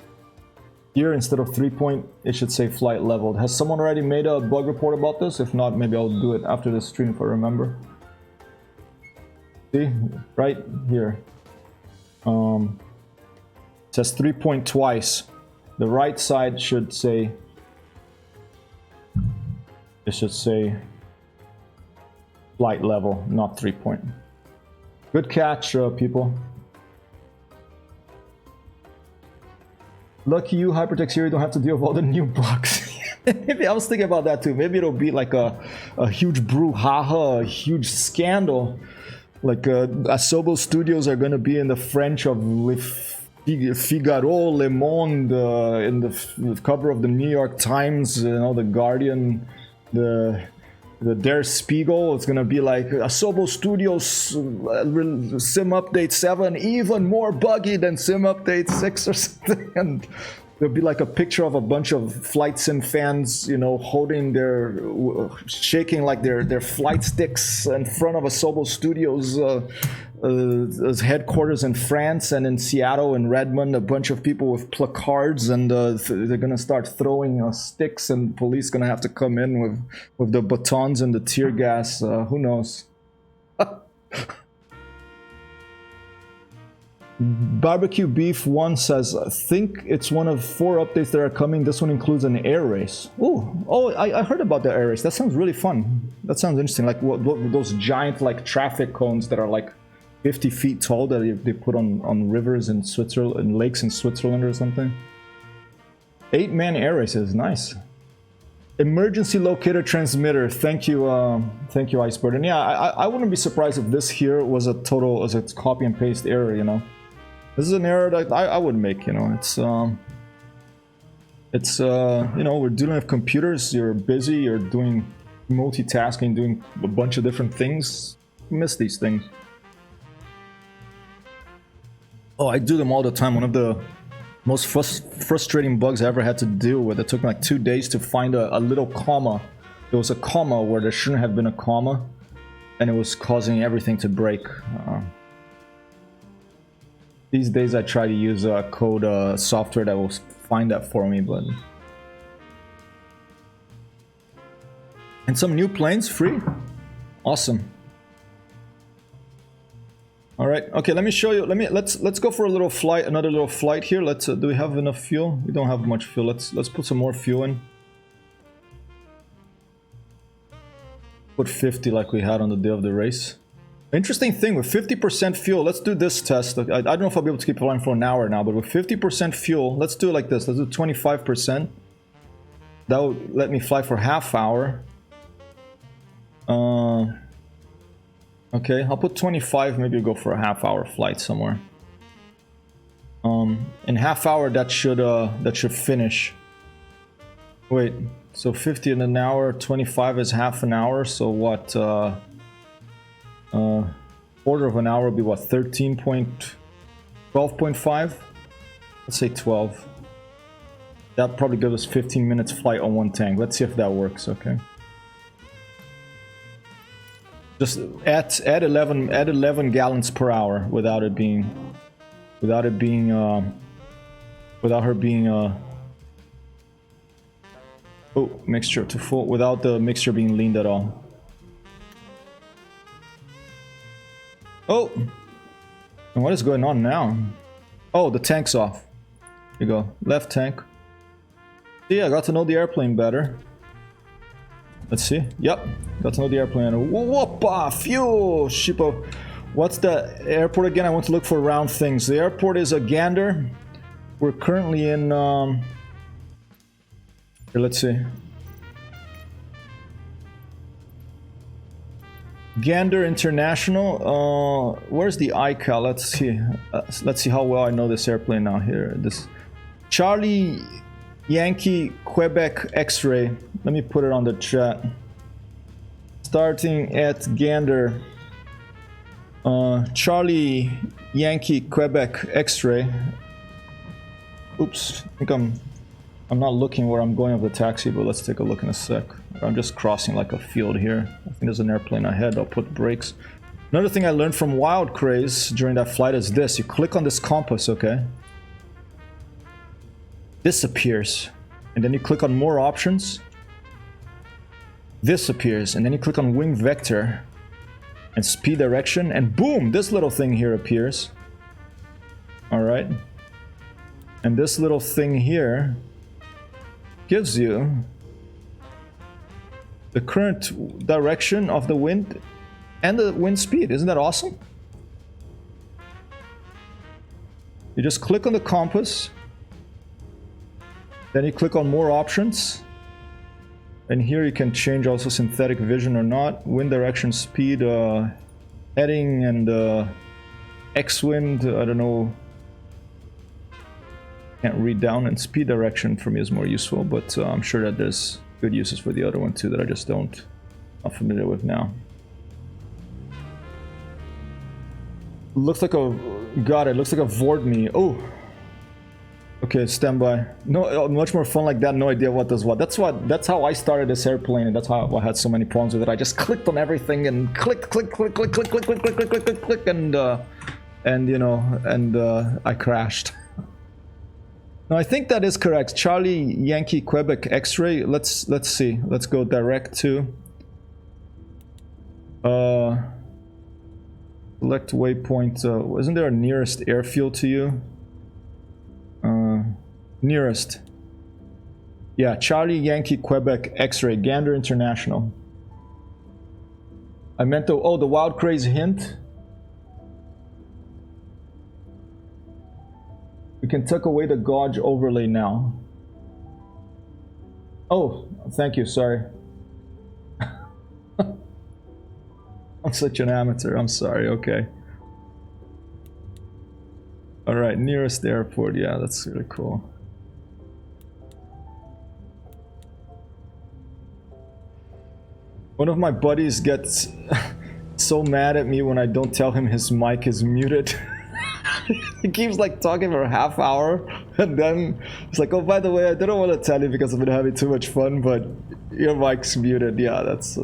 Here, instead of 3 point, it should say flight level. Has someone already made a bug report about this? If not, maybe I'll do it after the stream if I remember. See, right here. It says 3 point twice. The right side should say, it should say flight level, not 3 point. Good catch, people. Lucky you, Hypertext here, you don't have to deal with all the new bugs. Maybe I was thinking about that too. Maybe it'll be like a huge brouhaha, a huge scandal. Like Asobo Studios are going to be in the French of Figaro, Le Monde, in the cover of the New York Times, you know, the Guardian, the Der Spiegel. It's gonna be like Asobo Studios Sim Update 7 even more buggy than Sim Update 6 or something. And there'll be like a picture of a bunch of flight sim fans, you know, holding their, shaking like their flight sticks in front of Asobo Studios headquarters in France, and in Seattle and Redmond, a bunch of people with placards, and they're gonna start throwing sticks, and police gonna have to come in with the batons and the tear gas. Who knows? Barbecue Beef 1 says, I think it's one of 4 updates that are coming. This one includes an air race. Oh, I heard about the air race. That sounds really fun. That sounds interesting. Like what those giant like traffic cones that are like 50 feet tall that they put on rivers in Switzerland, and lakes in Switzerland or something. 8-man air races, nice. Emergency locator transmitter. Thank you, Icebird. And yeah, I wouldn't be surprised if this here was a copy and paste error. You know, this is an error that I would make. You know, it's you know, we're dealing with computers. You're busy. You're doing multitasking, doing a bunch of different things. You miss these things. Oh, I do them all the time. One of the most frustrating bugs I ever had to deal with. It took me like 2 days to find a little comma. There was a comma where there shouldn't have been a comma, and it was causing everything to break. These days I try to use code software that will find that for me, but... And some new planes, free? Awesome. All right. Okay. Let me show you. Let's go for a little flight. Another little flight here. Let's. Do we have enough fuel? We don't have much fuel. Let's put some more fuel in. Put 50 like we had on the day of the race. Interesting thing with 50% fuel. Let's do this test. I don't know if I'll be able to keep flying for an hour now, but with 50% fuel, let's do it like this. Let's do 25%. That would let me fly for half hour. Okay, I'll put 25, maybe go for a half-hour flight somewhere. In half hour that should finish. Wait, so 50 in an hour, 25 is half an hour, so what, quarter of an hour would be what, 12.5? Let's say 12. That probably gives us 15 minutes flight on one tank. Let's see if that works, okay? Just add 11 gallons per hour without her being mixture to full, without the mixture being leaned at all. Oh, and what is going on now? Oh, the tank's off. Here you go, left tank. See, I got to know the airplane better. Let's see. Yep. Got to know the airplane. Whoopa! Fuel! Shippo. What's the airport again? I want to look for round things. The airport is a Gander. We're currently in... Here, let's see. Gander International. Where's the iCal? Let's see. Let's see how well I know this airplane now. Here. This... Charlie... Yankee Quebec X-ray. Let me put it on the chat. Starting at Gander. Charlie Yankee Quebec X-ray. Oops. I think I'm not looking where I'm going with the taxi, but let's take a look in a sec. I'm just crossing like a field here. I think there's an airplane ahead. I'll put brakes. Another thing I learned from Wild Craze during that flight is this. You click on this compass, okay? This appears, and then you click on more options. This appears, and then you click on wing vector and speed direction, and boom, this little thing here appears. All right, and this little thing here gives you the current direction of the wind and the wind speed. Isn't that awesome? You just click on the compass. Then you click on more options, and here you can change also synthetic vision or not, wind direction, speed, heading, and X-wind. I don't know, can't read down, and speed direction for me is more useful, but I'm sure that there's good uses for the other one too that I just not familiar with now. Looks like a, God, it looks like a Vord me. Oh, Okay, stand by. No, much more fun like that. No idea what does what. That's how I started this airplane, and that's how I had so many problems with it. I just clicked on everything and click, and you know, and I crashed. No, I think that is correct. Charlie Yankee Quebec X-ray. Let's see. Let's go direct to. Select waypoint. Isn't there a nearest airfield to you? Nearest. Yeah, Charlie Yankee Quebec X-ray, Gander International. I meant the, oh, the Wild Craze hint. We can tuck away the gauge overlay now. Oh, thank you, sorry. I'm such an amateur, I'm sorry, okay. Alright, nearest airport, yeah, that's really cool. One of my buddies gets so mad at me when I don't tell him his mic is muted. He keeps like talking for a half hour and then he's like, oh, by the way, I didn't want to tell you because I've been having too much fun, but your mic's muted. Yeah, that's...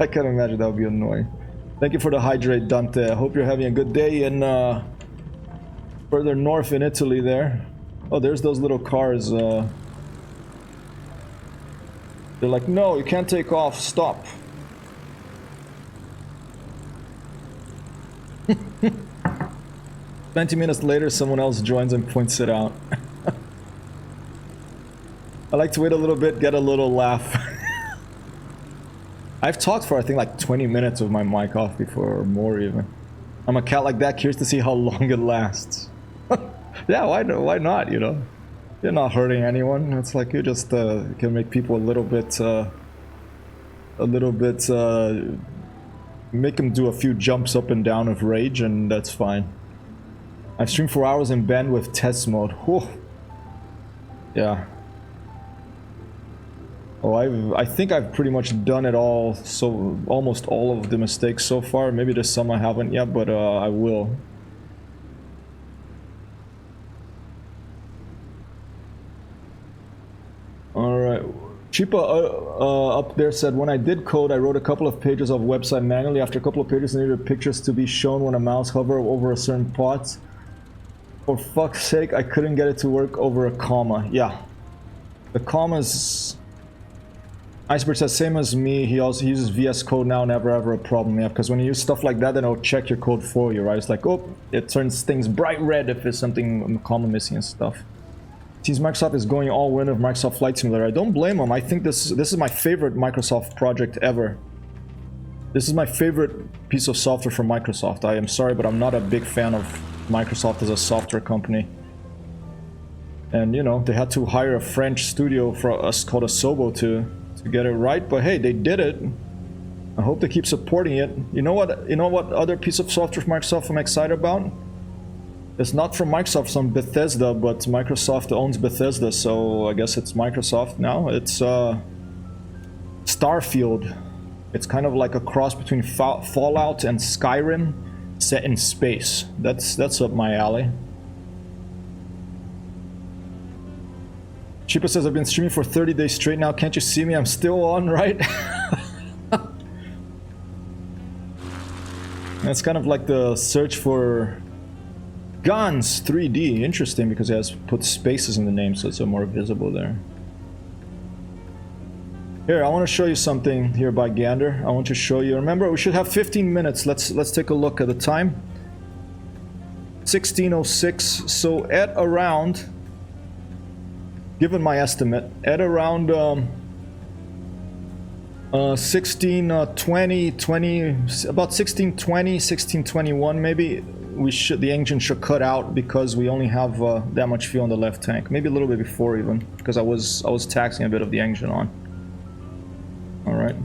I can imagine that would be annoying. Thank you for the hydrate, Dante. I hope you're having a good day in further north in Italy there. Oh, there's those little cars. They're like, no, you can't take off, stop. 20 minutes later, someone else joins and points it out. I like to wait a little bit, get a little laugh. I've talked for, I think, like 20 minutes with my mic off before, or more even. I'm a cat like that, curious to see how long it lasts. Yeah, why not, you know? You're not hurting anyone. It's like you just can make people a little bit, make them do a few jumps up and down of rage, and that's fine. I've streamed 4 hours in bandwidth test mode. Whew. Yeah. Oh, I think I've pretty much done it all, so almost all of the mistakes so far. Maybe there's some I haven't yet, but I will. Alright. Chipa up there said, when I did code, I wrote a couple of pages of website manually. After a couple of pages, I needed pictures to be shown when a mouse hover over a certain pot. For fuck's sake, I couldn't get it to work over a comma. Yeah. The commas... Iceberg says, same as me, he also uses VS Code now, never ever a problem. Yeah, because when you use stuff like that, then it'll check your code for you, right? It's like, oh, it turns things bright red if there's something comma missing and stuff. Seems Microsoft is going all in with Microsoft Flight Simulator. I don't blame them. I think this is my favorite Microsoft project ever. This is my favorite piece of software from Microsoft. I am sorry, but I'm not a big fan of Microsoft as a software company. And, you know, they had to hire a French studio for us called Asobo to get it right, but hey, they did it. I hope they keep supporting it. You know what other piece of software from Microsoft I'm excited about? It's not from Microsoft, it's from Bethesda, but Microsoft owns Bethesda, so I guess it's Microsoft now. It's Starfield. It's kind of like a cross between Fallout and Skyrim set in space. That's up my alley. Chipa says, I've been streaming for 30 days straight now. Can't you see me? I'm still on, right? It's kind of like the search for guns 3D. Interesting, because it has put spaces in the name, so it's more visible there. Here, I want to show you something here by Gander. I want to show you. Remember, we should have 15 minutes. Let's take a look at the time. 16:06. So at around, given my estimate, at around 16:20, about 16:20, 16:21 maybe, the engine should cut out because we only have that much fuel on the left tank. Maybe a little bit before even, because I was taxing a bit of the engine on. All right,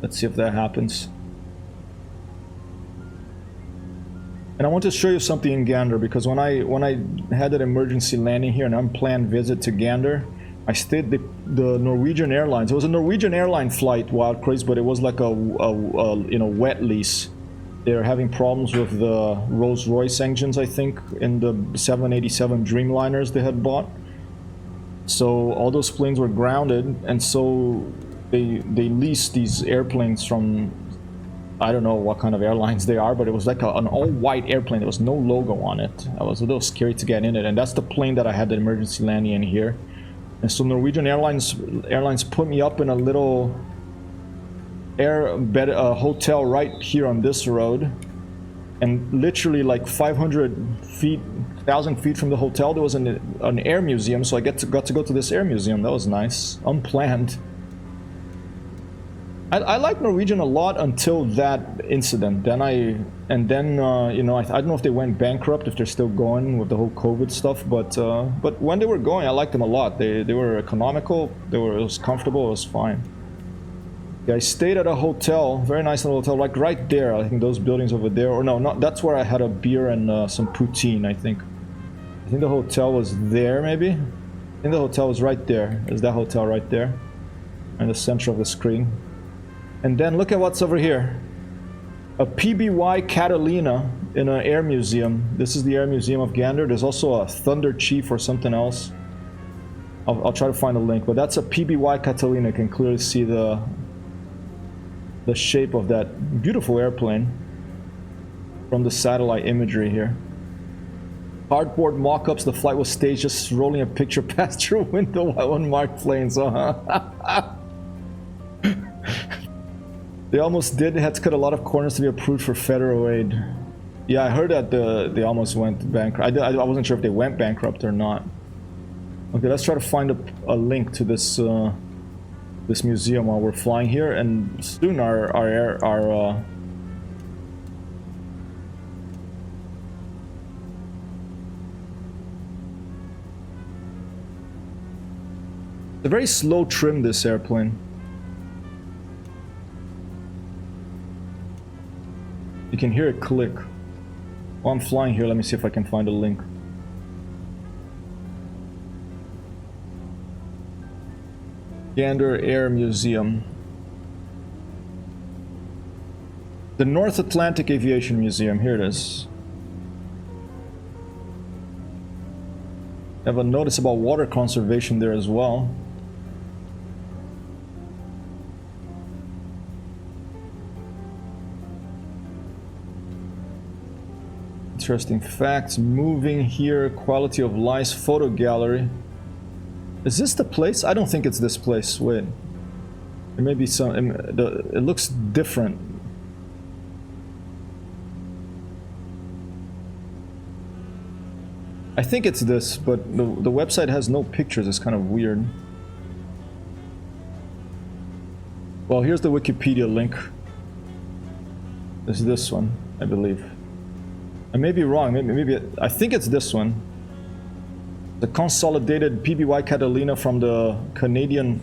let's see if that happens. And I want to show you something in Gander, because when I had that emergency landing here, an unplanned visit to Gander, I stayed the Norwegian Airlines. It was a Norwegian airline flight, Wild Craze, but it was like a wet lease. They're having problems with the Rolls-Royce engines, I think, in the 787 Dreamliners they had bought. So all those planes were grounded, and so they leased these airplanes from, I don't know what kind of airlines they are, but it was like an all-white airplane. There was no logo on it. I was a little scary to get in it, and that's the plane that I had the emergency landing in here. And so Norwegian Airlines put me up in a little hotel right here on this road, and literally like 500 feet, 1,000 feet from the hotel, there was an air museum. So I got to go to this air museum. That was nice, unplanned. I like Norwegian a lot until that incident. Then you know, I don't know if they went bankrupt, if they're still going with the whole COVID stuff, but when they were going, I liked them a lot. They were economical. It was comfortable. It was fine. Yeah, I stayed at a hotel, very nice little hotel, like right there. I think those buildings over there, or no, not that's where I had a beer and some poutine. I think the hotel was there, maybe. I think the hotel was right there. There's that hotel right there, in the center of the screen. And then look at what's over here. A PBY Catalina in an air museum. This is the Air Museum of Gander. There's also a Thunder Chief or something else. I'll try to find a link, but that's a PBY Catalina. You can clearly see the shape of that beautiful airplane from the satellite imagery here. Cardboard mock-ups. The flight was staged just rolling a picture past your window while unmarked planes. They almost did. They had to cut a lot of corners to be approved for federal aid. Yeah, I heard that they almost went bankrupt. I wasn't sure if they went bankrupt or not. Okay, let's try to find a link to this this museum while we're flying here, and soon our it's a very slow trim, this airplane. You can hear it click. While I'm flying here, let me see if I can find a link. Gander Air Museum. The North Atlantic Aviation Museum. Here it is. I have a notice about water conservation there as well. Interesting facts. Moving here. Quality of life. Photo gallery. Is this the place? I don't think it's this place. Wait. There may be some... It looks different. I think it's this, but the website has no pictures. It's kind of weird. Well, here's the Wikipedia link. It's this one, I believe. I may be wrong. Maybe I think it's this one. The consolidated PBY Catalina from the Canadian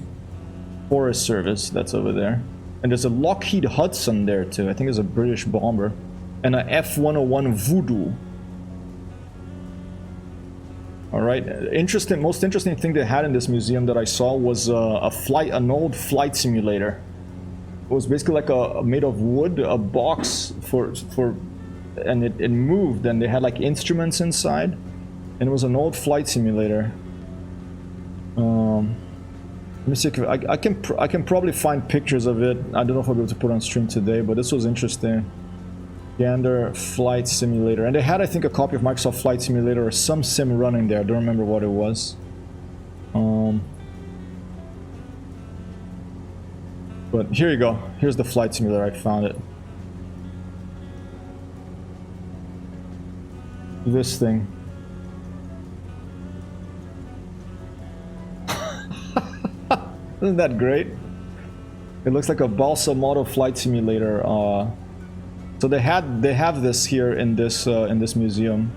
Forest Service. That's over there. And there's a Lockheed Hudson there too. I think it's a British bomber. And a F-101 Voodoo. Alright. Most interesting thing they had in this museum that I saw was an old flight simulator. It was basically like made of wood, a box and it moved, and they had like instruments inside. And it was an old flight simulator. Let me see if I can probably find pictures of it. I don't know if I'll be able to put on stream today, but this was interesting. Gander Flight Simulator, and they had, I think, a copy of Microsoft Flight Simulator or some sim running there. I don't remember what it was. But here you go. Here's the flight simulator. I found it. This thing. Isn't that great? It looks like a balsa model flight simulator. So they have this here in this museum.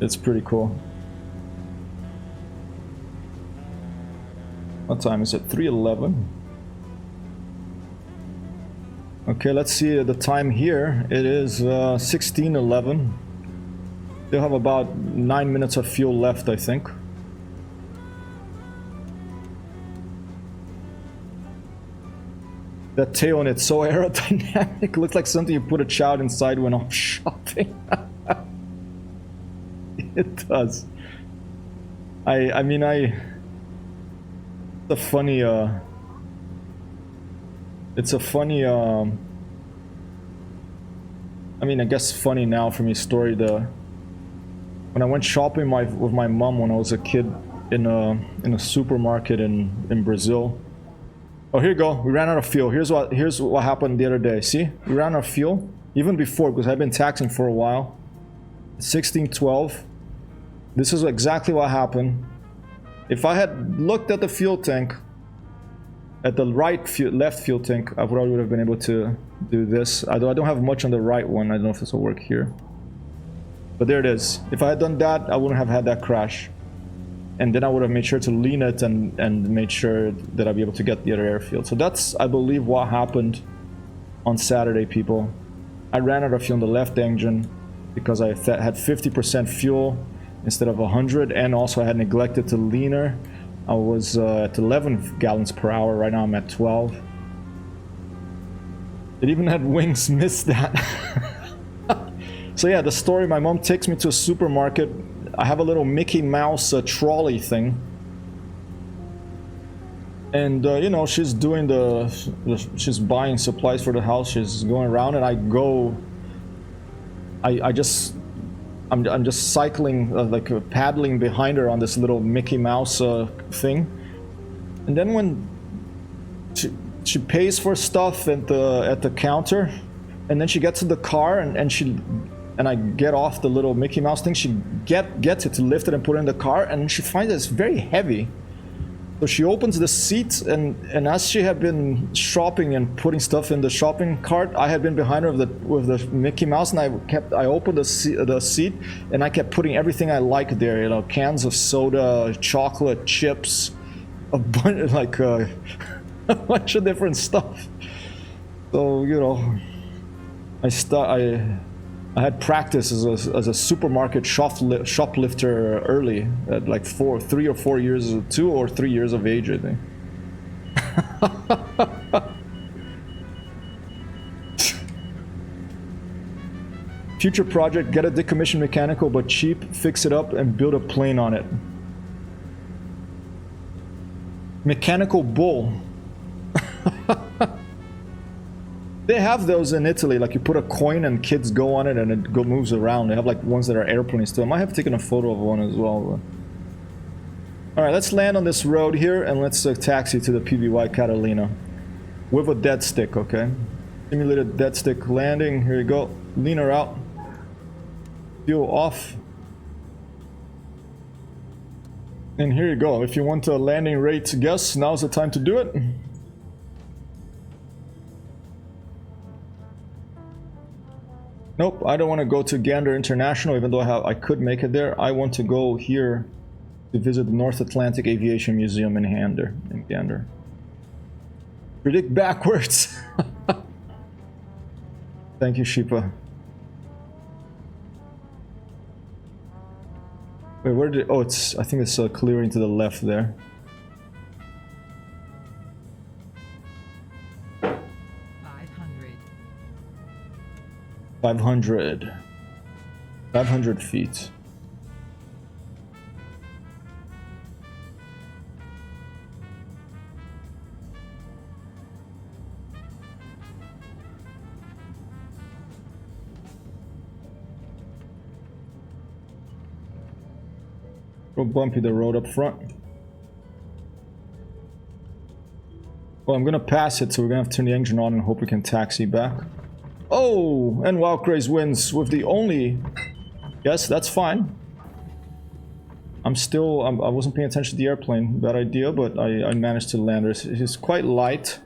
It's pretty cool. What time is it? 3:11. Okay, let's see the time here. It is 16:11. They'll have about 9 minutes of fuel left, I think. That tail on it's so aerodynamic. Looks like something you put a child inside when off shopping. It does. I mean, it's a funny, it's a funny, I mean, I guess funny now for me story. When I went shopping with my mom when I was a kid in a supermarket in Brazil. Oh, here you go. We ran out of fuel. Here's what happened the other day. See, we ran out of fuel even before because I've been taxing for a while. 1612. This is exactly what happened. If I had looked at the fuel tank, at the left fuel tank, I probably would have been able to do this. Although I don't have much on the right one. I don't know if this will work here. But there it is. If I had done that, I wouldn't have had that crash. And then I would have made sure to lean it and made sure that I'd be able to get the other airfield. So that's, I believe, what happened on Saturday, people. I ran out of fuel on the left engine because I had 50% fuel instead of 100, and also I had neglected to lean her. I was at 11 gallons per hour. Right now I'm at 12. It even had wings, missed that. So yeah, the story, my mom takes me to a supermarket. I have a little Mickey Mouse trolley thing. And, you know, she's doing she's buying supplies for the house. She's going around and I go... I'm just cycling, like paddling behind her on this little Mickey Mouse thing. And then when she pays for stuff at the counter, and then she gets in the car and I get off the little Mickey Mouse thing, she gets it to lift it and put it in the car, and she finds that it's very heavy. So she opens the seat, and as she had been shopping and putting stuff in the shopping cart, I had been behind her with the Mickey Mouse, and I opened the seat, and I kept putting everything I like there, you know, cans of soda, chocolate, chips, a bunch like a bunch of different stuff. So, you know, I had practice as a supermarket shoplifter early, at like 3 or 4 years, 2 or 3 years of age, I think. Future project: get a decommissioned mechanical but cheap, fix it up, and build a plane on it. Mechanical bull. They have those in Italy, like you put a coin and kids go on it and it moves around. They have like ones that are airplanes too. I might have taken a photo of one as well. Alright, let's land on this road here and let's taxi to the PBY Catalina. With a dead stick, okay? Simulated dead stick landing. Here you go. Lean her out. Fuel off. And here you go. If you want a landing rate guess, now's the time to do it. Nope, I don't want to go to Gander International, even though I could make it there. I want to go here to visit the North Atlantic Aviation Museum in Gander. Predict backwards. Thank you, Sheepa. Wait, where did... Oh, I think it's clearing to the left there. 500 feet. Real bumpy, the road up front. Well, I'm gonna pass it, so we're gonna have to turn the engine on and hope we can taxi back. Oh, and Wild Craze wins with the only... Yes, that's fine. I wasn't paying attention to the airplane. Bad idea, but I managed to land it. It's quite light.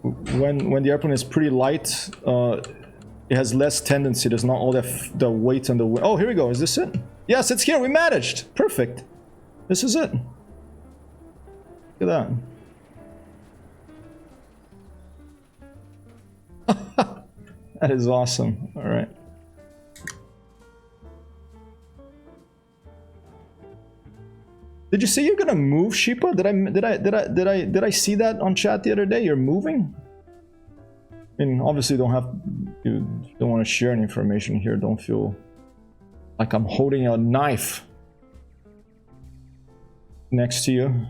When the airplane is pretty light, it has less tendency. There's not all the weight on the wing. Oh, here we go. Is this it? Yes, it's here. We managed. Perfect. This is it. Look at that. That is awesome. All right. Did you say you're gonna move, Sheepa? Did I see that on chat the other day? You're moving? I mean, obviously you don't want to share any information here. Don't feel like I'm holding a knife next to you.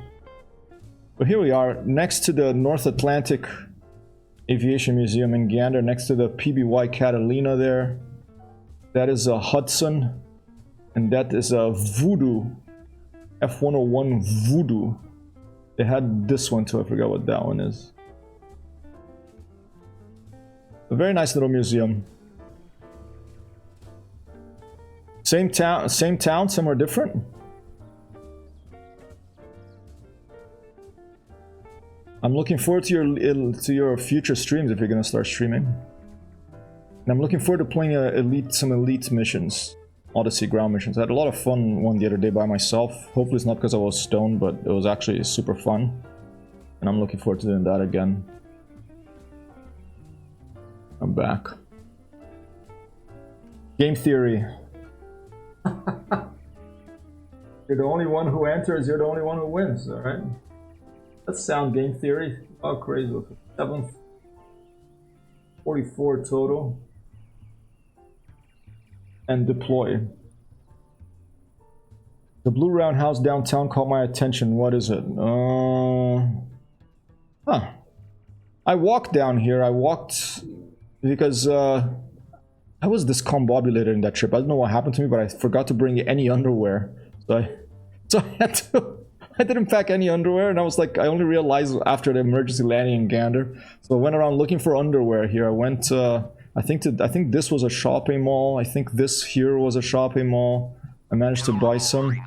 But here we are, next to the North Atlantic Aviation Museum in Gander, next to the PBY Catalina there. That is a Hudson, and that is a Voodoo, F-101 Voodoo. They had this one too, I forgot what that one is. A very nice little museum. Same town, somewhere different. I'm looking forward to your future streams if you're gonna start streaming. And I'm looking forward to playing some elite missions, Odyssey ground missions. I had a lot of fun one the other day by myself. Hopefully it's not because I was stoned, but it was actually super fun. And I'm looking forward to doing that again. I'm back. Game theory. You're the only one who enters, you're the only one who wins, alright? That's sound game theory. Oh, crazy. 7th. 44 total. And deploy. The blue roundhouse downtown caught my attention. What is it? I walked down here. I walked because I was discombobulated in that trip. I don't know what happened to me, but I forgot to bring any underwear. So I had to. I didn't pack any underwear, and I was like, I only realized after the emergency landing in Gander. So I went around looking for underwear here. I went, I think this was a shopping mall. I think this here was a shopping mall. I managed to buy some.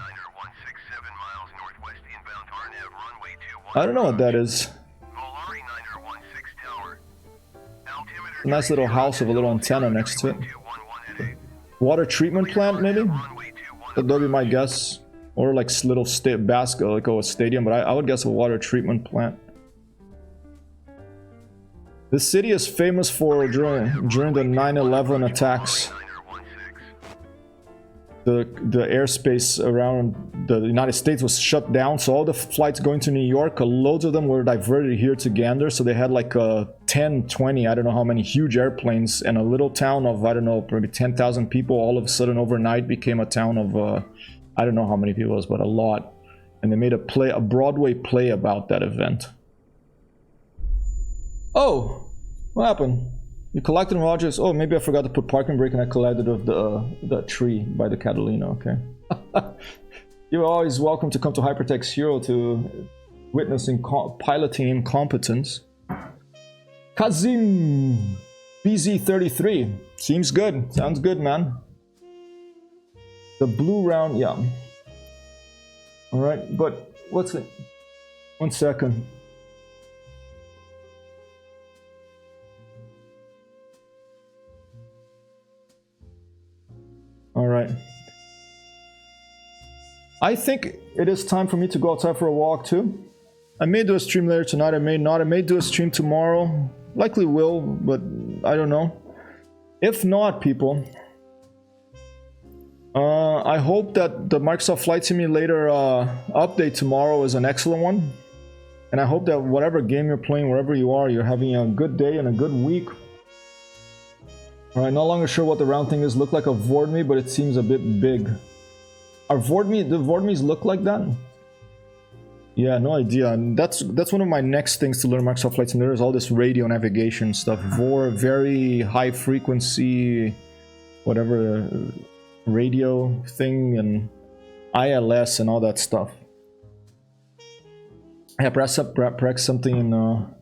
I don't know what that is. A nice little house with a little antenna next to it. Water treatment plant, maybe? That'd be my guess. Or like little like a stadium, but I would guess a water treatment plant. This city is famous for during the 9/11 attacks. The airspace around the United States was shut down, so all the flights going to New York, loads of them were diverted here to Gander. So they had like 10, 20, I don't know how many huge airplanes, and a little town of, I don't know, maybe 10,000 people all of a sudden overnight became a town of I don't know how many people it was, but a lot. And they made a Broadway play about that event. Oh, what happened? You collected Rogers. Oh, maybe I forgot to put parking brake and I collided with the tree by the Catalina. Okay. You're always welcome to come to Hypertext Hero to witnessing piloting incompetence. Kazim BZ33. Seems good. Sounds good, man. The blue round, yeah. Alright, but what's it? 1 second. Alright. I think it is time for me to go outside for a walk too. I may do a stream later tonight, I may not. I may do a stream tomorrow. Likely will, but I don't know. If not, people, I hope that the Microsoft Flight Simulator update tomorrow is an excellent one. And I hope that whatever game you're playing, wherever you are, you're having a good day and a good week. Alright, no longer sure what the round thing is. Look like a Vordme, but it seems a bit big. Do Vordmes look like that? Yeah, no idea. And that's one of my next things to learn Microsoft Flight Simulator is all this radio navigation stuff. Very high frequency, whatever, radio thing, and ILS and all that stuff. Yeah, perhaps something in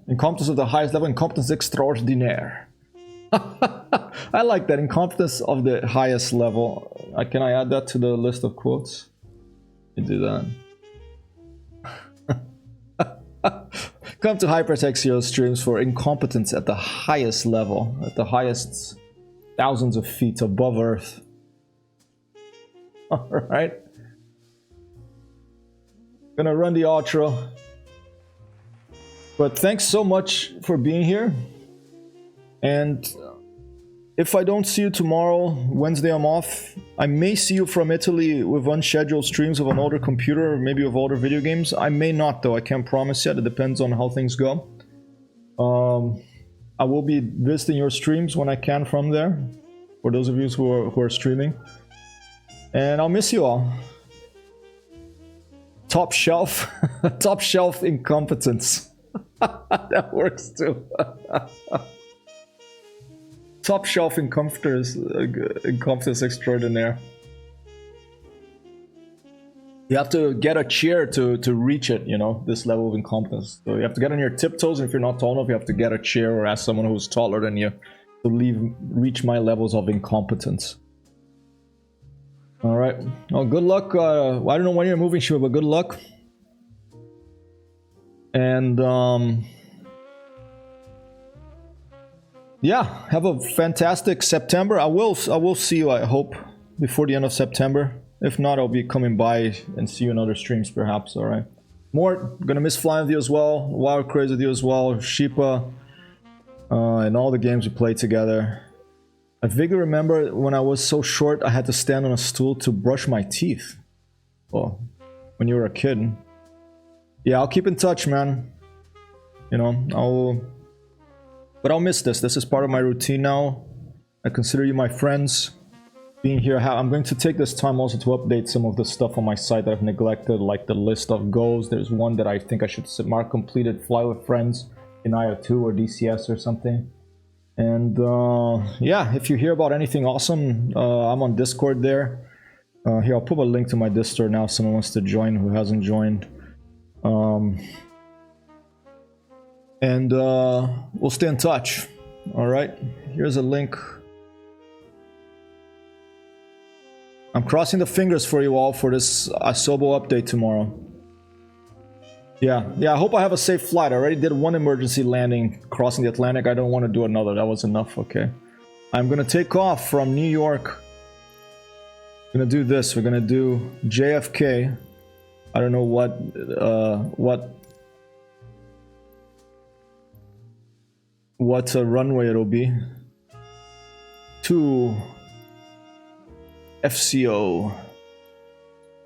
incompetence of the highest level, incompetence extraordinaire. I like that, incompetence of the highest level. Can I add that to the list of quotes? You do that. Come to Hypertext Hero streams for incompetence at the highest level, at the highest thousands of feet above Earth. Alright. Gonna run the outro. But thanks so much for being here. And if I don't see you tomorrow, Wednesday I'm off. I may see you from Italy with unscheduled streams of an older computer, or maybe of older video games. I may not though, I can't promise yet. It depends on how things go. I will be visiting your streams when I can from there. For those of you who are streaming. And I'll miss you all. Top shelf. Top shelf incompetence. That works too. Top shelf incompetence extraordinaire. You have to get a chair to reach it, you know, this level of incompetence. So you have to get on your tiptoes, and if you're not tall enough, you have to get a chair or ask someone who's taller than you to reach my levels of incompetence. Alright. Well, good luck. I don't know when you're moving, Shiva, but good luck. And, yeah, have a fantastic September. I will see you, I hope, before the end of September. If not, I'll be coming by and see you in other streams, perhaps. All right. More, gonna miss flying with you as well. Wild Craze with you as well. Sheepa. And all the games we played together. I vaguely remember when I was so short, I had to stand on a stool to brush my teeth. Well, when you were a kid. Yeah, I'll keep in touch, man. You know, but I'll miss this. This is part of my routine now. I consider you my friends. Being here, I'm going to take this time also to update some of the stuff on my site that I've neglected, like the list of goals. There's one that I think I should mark completed, fly with friends in IO2 or DCS or something. And yeah, if you hear about anything awesome, I'm on Discord there. Here, I'll put a link to my Discord now if someone wants to join who hasn't joined. And we'll stay in touch. All right, here's a link. I'm crossing the fingers for you all for this Asobo update tomorrow. Yeah, I hope I have a safe flight. I already did one emergency landing crossing the Atlantic. I don't want to do another. That was enough, okay? I'm gonna take off from New York. I'm gonna do this. We're gonna do JFK. I don't know what runway it'll be. To FCO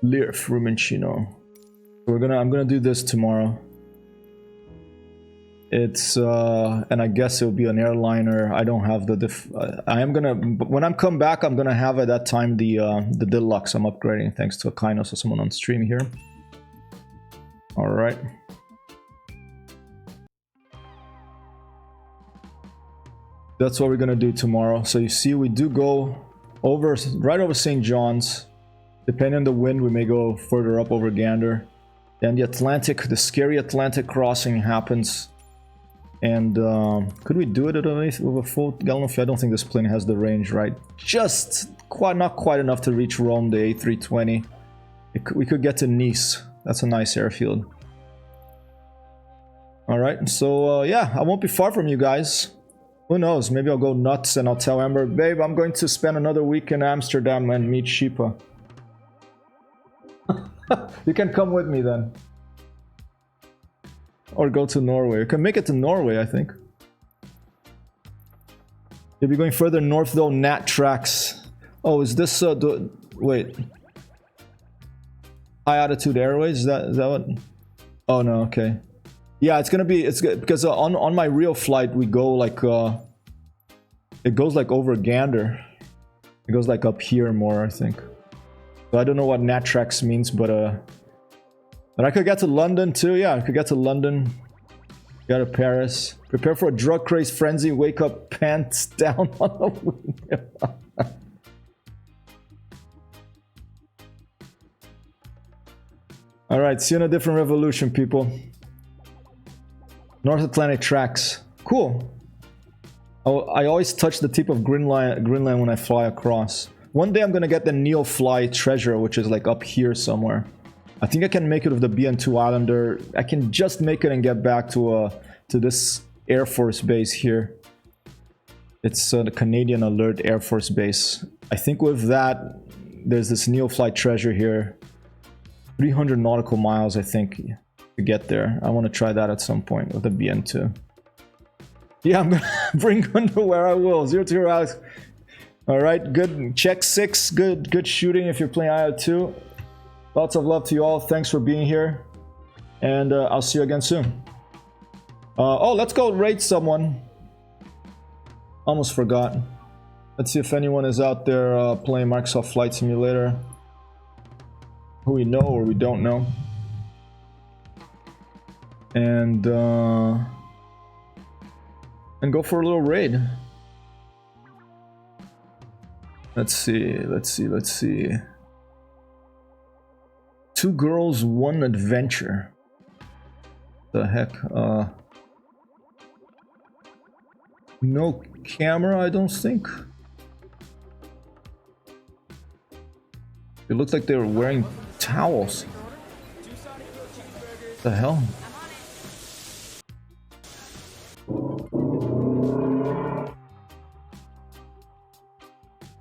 Lirf Rumencino. I'm gonna do this tomorrow. It's and I guess it'll be an airliner. I don't have the when I'm come back, I'm gonna have at that time the deluxe I'm upgrading thanks to a kindness of someone on stream here. All right. That's what we're gonna do tomorrow. So you see, we do go right over St. John's. Depending on the wind, we may go further up over Gander. Then the scary Atlantic crossing happens. And could we do it with a full gallon of fuel? I don't think this plane has the range, right? Just not quite enough to reach Rome, the A320. We could get to Nice. That's a nice airfield. Alright, so yeah, I won't be far from you guys. Who knows, maybe I'll go nuts and I'll tell Amber, babe, I'm going to spend another week in Amsterdam and meet Sheepa. You can come with me then. Or go to Norway. You can make it to Norway, I think. You'll be going further north though, Nat Tracks. Oh, is this wait. High Altitude Airways? Is that what? Oh no, okay. Yeah, it's good because on my real flight we go like it goes like over Gander. It goes like up here more, I think. So I don't know what Natrax means, but I could get to London too. Yeah, I could get to London. Go to Paris. Prepare for a drug craze frenzy. Wake up, pants down on the window. All right, see you in a different revolution, people. North Atlantic tracks. Cool. I always touch the tip of Greenland when I fly across. One day I'm gonna get the Neoflight treasure, which is like up here somewhere. I think I can make it with the BN2 Islander. I can just make it and get back to this Air Force base here. It's the Canadian Alert Air Force Base. I think with that, there's this Neoflight treasure here. 300 nautical miles, I think, to get there. I want to try that at some point with the BN2. Yeah, I'm gonna bring underwear. I will. 0-0 Alex. All right, good. Check 6. Good shooting if you're playing IO2. Lots of love to you all. Thanks for being here, and I'll see you again soon. Oh, let's go raid someone. Almost forgot. Let's see if anyone is out there playing Microsoft Flight Simulator. Who we know or we don't know. And go for a little raid. Let's see. 2 girls, 1 adventure. The heck? No camera, I don't think. It looked like they were wearing towels. The hell?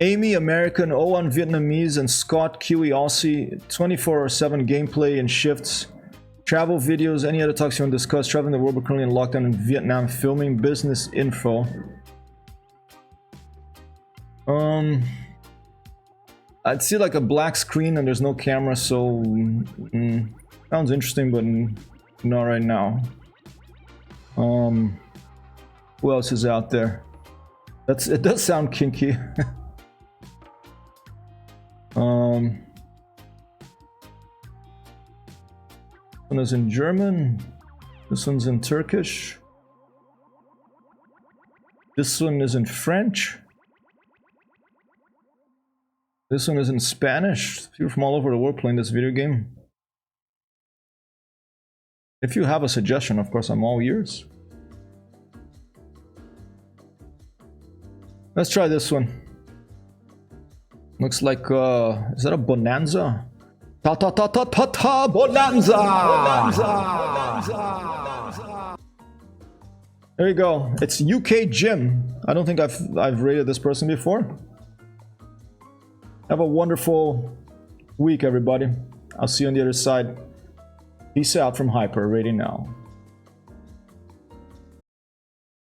Amy, American, Owen, Vietnamese, and Scott, Kiwi, Aussie, 24/7 gameplay and shifts, travel videos, any other talks you want to discuss, traveling the world, but currently in lockdown in Vietnam, filming, business info. I'd see like a black screen and there's no camera, so sounds interesting, but not right now. Who else is out there? It does sound kinky. This one is in German. This one's in Turkish. This one is in French. This one is in Spanish. People from all over the world playing this video game. If you have a suggestion, of course, I'm all ears. Let's try this one. Looks like, is that a bonanza? Ta-ta-ta-ta-ta-ta, bonanza! There you go. It's UK Jim. I don't think I've rated this person before. Have a wonderful week, everybody. I'll see you on the other side. Peace out from Hyper, rating now.